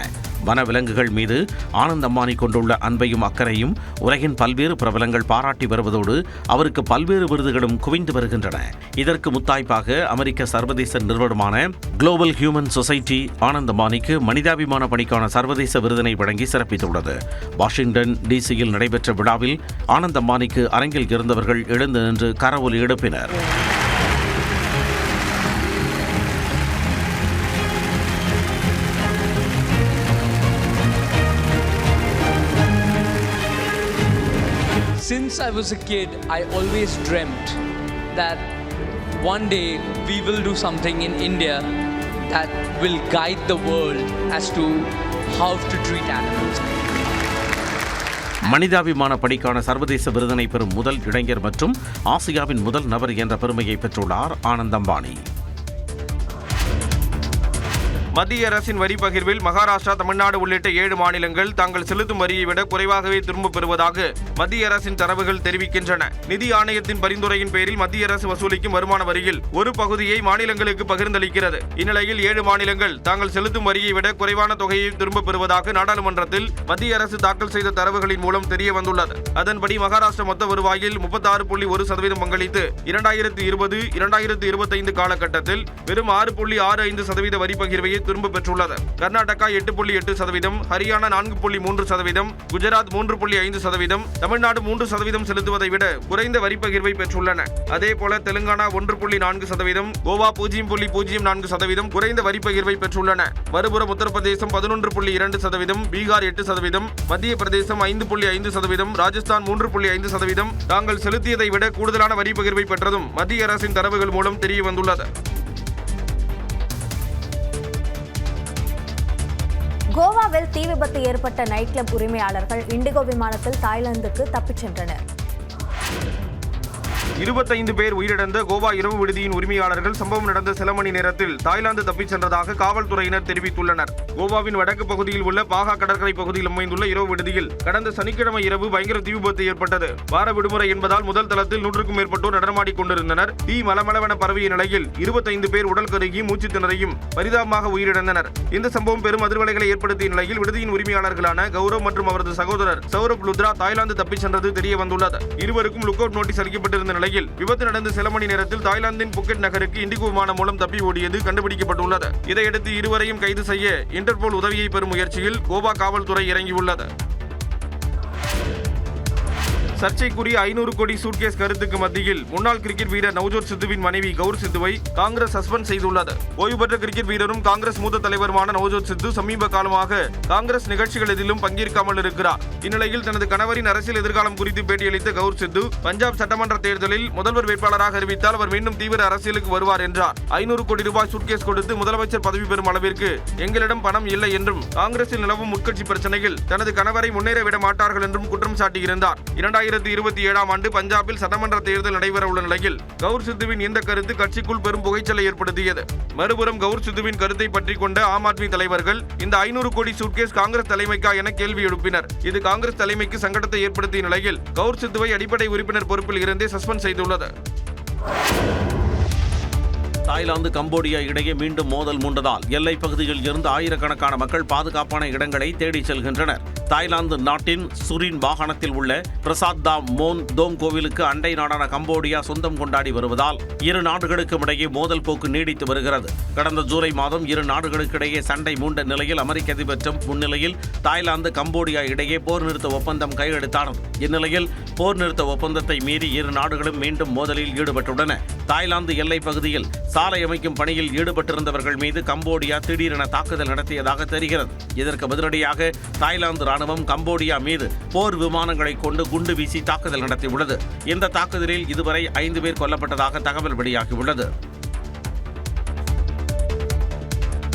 வன விலங்குகள் மீது ஆனந்த் அம்பானி கொண்டுள்ள அன்பையும் அக்கறையும் உலகின் பல்வேறு பிரபலங்கள் பாராட்டி வருவதோடு அவருக்கு பல்வேறு விருதுகளும் குவிந்து வருகின்றன. இதற்கு முத்தாய்ப்பாக அமெரிக்க சர்வதேச நிறுவனமான குளோபல் ஹியூமன் சொசைட்டி ஆனந்த் அம்பானிக்கு மனிதாபிமான பணிக்கான சர்வதேச விருதினை வழங்கி சிறப்பித்துள்ளது. வாஷிங்டன் டிசியில் நடைபெற்ற விழாவில் ஆனந்த் அம்பானிக்கு அரங்கில் இருந்தவர்கள் எழுந்து நின்று கரவொலி எழுப்பினர். Since I was a kid, I always dreamt that one day we will do something in India that will guide the world as to how to treat animals. மனிதாபிமான பணிக்கான சர்வதேச விருதினை பெறும் முதல் இளைஞர் மற்றும் ஆசியாவின் முதல் நபர் என்ற பெருமையை பெற்றுள்ளார் ஆனந்த் அம்பானி. மத்திய அரசின் வரி பகிர்வில் மகாராஷ்டிரா, தமிழ்நாடு உள்ளிட்ட 7 மாநிலங்கள் தாங்கள் செலுத்தும் வரியை விட குறைவாகவே திரும்பப் பெறுவதாக மத்திய அரசின் தரவுகள் தெரிவிக்கின்றன. நிதி ஆணையத்தின் பரிந்துரையின் பேரில் மத்திய அரசு வசூலிக்கும் வருமான வரியில் ஒரு பகுதியை மாநிலங்களுக்கு பகிர்ந்தளிக்கிறது. இந்நிலையில் 7 மாநிலங்கள் தாங்கள் செலுத்தும் வரியை விட குறைவான தொகையை திரும்பப் பெறுவதாக நாடாளுமன்றத்தில் மத்திய அரசு தாக்கல் செய்த தரவுகளின் மூலம் தெரிய வந்துள்ளது. அதன்படி மகாராஷ்டிரா மொத்த வருவாயில் 36.1% பங்களித்து 2020-2025 காலகட்டத்தில் வெறும் 6.65% வரி பகிர்வையை திரும்பப் பெற்றுள்ளது. கர்நாடகா 8.8%, ஹரியானா 4.3%, குஜராத் 3.5%, தமிழ்நாடு 3% செலுத்துவதை விட குறைந்த வரி பகிர்வை பெற்றுள்ளன. அதேபோல தெலுங்கானா 1.4%, கோவா 0.04% குறைந்த வரி பகிர்வை பெற்றுள்ளன. மறுபுறம் உத்தரப்பிரதேசம் 11.2%, பீகார் 8%, மத்திய பிரதேசம் 5.5%, ராஜஸ்தான் 3.5% தாங்கள் செலுத்தியதை விட கூடுதலான வரி பகிர்வை பெற்றதும் மத்திய அரசின் தரவுகள் மூலம் தெரிய வந்துள்ளது. கோவாவில் தீ விபத்து ஏற்பட்ட நைட் கிளப் உரிமையாளர்கள் இண்டிகோ விமானத்தில் தாய்லாந்துக்கு தப்பிச் சென்றனர். 25 பேர் உயிரிழந்த கோவா இரவு விடுதியின் உரிமையாளர்கள் சம்பவம் நடந்த சில மணி நேரத்தில் தாய்லாந்து தப்பிச் சென்றதாக காவல்துறையினர் தெரிவித்துள்ளனர். கோவாவின் வடக்கு பகுதியில் உள்ள பாகா கடற்கரை பகுதியில் அமைந்துள்ள இரவு விடுதியில் கடந்த சனிக்கிழமை இரவு பயங்கர தீ விபத்து ஏற்பட்டது. வார விடுமுறை என்பதால் முதல் தளத்தில் 100க்கும் மேற்பட்டோர் நடனமாடிக் கொண்டிருந்தனர். தீ மலமளவென பரவிய நிலையில் 25 பேர் உடல் கருகி மூச்சு திணறியும் பரிதாபமாக உயிரிழந்தனர். இந்த சம்பவம் பெரும் அதிர்வலைகளை ஏற்படுத்திய நிலையில் விடுதியின் உரிமையாளர்களான கௌரவ் மற்றும் அவரது சகோதரர் சௌரப் லுத்ரா தாய்லாந்து தப்பிச் சென்றது தெரிய வந்துள்ளது. இருவருக்கும் லுக் அவுட் நோட்டீஸ் அளிக்கப்பட்டிருந்த நிலையில் விபத்து நடந்த சில மணி நேரத்தில் தாய்லாந்தின் புக்கெட் நகருக்கு இண்டிகோ விமானம் மூலம் தப்பி ஓடியது கண்டுபிடிக்கப்பட்டுள்ளது. இதையடுத்து இருவரையும் கைது செய்ய இன்டர்போல் உதவியை பெறும் முயற்சியில் கோவா காவல்துறை இறங்கியுள்ளது. சர்ச்சைக்குரிய 500 கோடி சூட்கேஸ் கருத்துக்கு மத்தியில் முன்னாள் கிரிக்கெட் வீரர் நவ்ஜோத் சித்துவின் மனைவி கௌர் சித்துவை காங்கிரஸ் சஸ்பெண்ட் செய்துள்ளது. ஓய்வு பெற்ற கிரிக்கெட் வீரரும் காங்கிரஸ் மூத்த தலைவருமான நவ்ஜோத் சித்து சமீப காலமாக காங்கிரஸ் நிகழ்ச்சிகள் எதிலும் பங்கேற்காமல் இருக்கிறார். இந்நிலையில் தனது கணவரின் அரசியல் எதிர்காலம் குறித்து பேட்டியளித்த கௌர் சித்து, பஞ்சாப் சட்டமன்ற தேர்தலில் முதல்வர் வேட்பாளராக அறிவித்தால் அவர் மீண்டும் தீவிர அரசியலுக்கு வருவார் என்றார். 500 கோடி ரூபாய் சூட்கேஸ் கொடுத்து முதலமைச்சர் பதவி பெறும் அளவிற்கு எங்களிடம் பணம் இல்லை என்றும் காங்கிரஸில் நிலவும் உட்கட்சி பிரச்சனையில் தனது கணவரை முன்னேற விட மாட்டார்கள் என்றும் குற்றம் சாட்டியிருந்தார். 2027 ஆண்டு பஞ்சாபில் சட்டமன்ற தேர்தல் நடைபெற உள்ள நிலையில் கௌர் சித்துவின் இந்த கருத்து கட்சிக்குள் பெரும் புகைச்சலை ஏற்படுத்தியது. மறுபுறம் கௌர் சித்துவின் கருத்தை பற்றிக் கொண்ட ஆம் ஆத்மி தலைவர்கள் இந்த 500 கோடி சூட்கேஸ் காங்கிரஸ் தலைமைக்கா என கேள்வி எழுப்பினர். இது காங்கிரஸ் தலைமைக்கு சங்கடத்தை ஏற்படுத்திய நிலையில் கௌர் சித்துவை அடிப்படை உறுப்பினர் பொறுப்பில் இருந்தே சஸ்பெண்ட் செய்துள்ளது. தாய்லாந்து, கம்போடியா இடையே மீண்டும் மோதல் மூண்டதால் எல்லைப் பகுதியில் இருந்து ஆயிரக்கணக்கான மக்கள் பாதுகாப்பான இடங்களை தேடிச் செல்கின்றனர். தாய்லாந்து நாட்டின் சுரின் மாகாணத்தில் உள்ள பிரசாத் தாம் மோன் தோம் கோவிலுக்கு அண்டை நாடான கம்போடியா சொந்தம் கொண்டாடி வருவதால் இரு நாடுகளுக்கும் இடையே மோதல் போக்கு நீடித்து வருகிறது. கடந்த ஜூலை மாதம் இரு நாடுகளுக்கிடையே சண்டை மூண்ட நிலையில் அமெரிக்க அதிபர் டிரம்ப் முன்னிலையில் தாய்லாந்து, கம்போடியா இடையே போர் நிறுத்த ஒப்பந்தம் கையெழுத்தானது. இந்நிலையில் போர் நிறுத்த ஒப்பந்தத்தை மீறி இரு நாடுகளும் மீண்டும் மோதலில் ஈடுபட்டுள்ளன. தாய்லாந்து எல்லைப் பகுதியில் சாலை அமைக்கும் பணியில் ஈடுபட்டிருந்தவர்கள் மீது கம்போடியா திடீரென தாக்குதல் நடத்தியதாக தெரிகிறது. இதற்கு பதிலடியாக தாய்லாந்து ராணுவம் கம்போடியா மீது போர் விமானங்களை கொண்டு குண்டு வீசி தாக்குதல் நடத்தியுள்ளது. இந்த தாக்குதலில் இதுவரை 5 பேர் கொல்லப்பட்டதாக தகவல் வெளியாகியுள்ளது.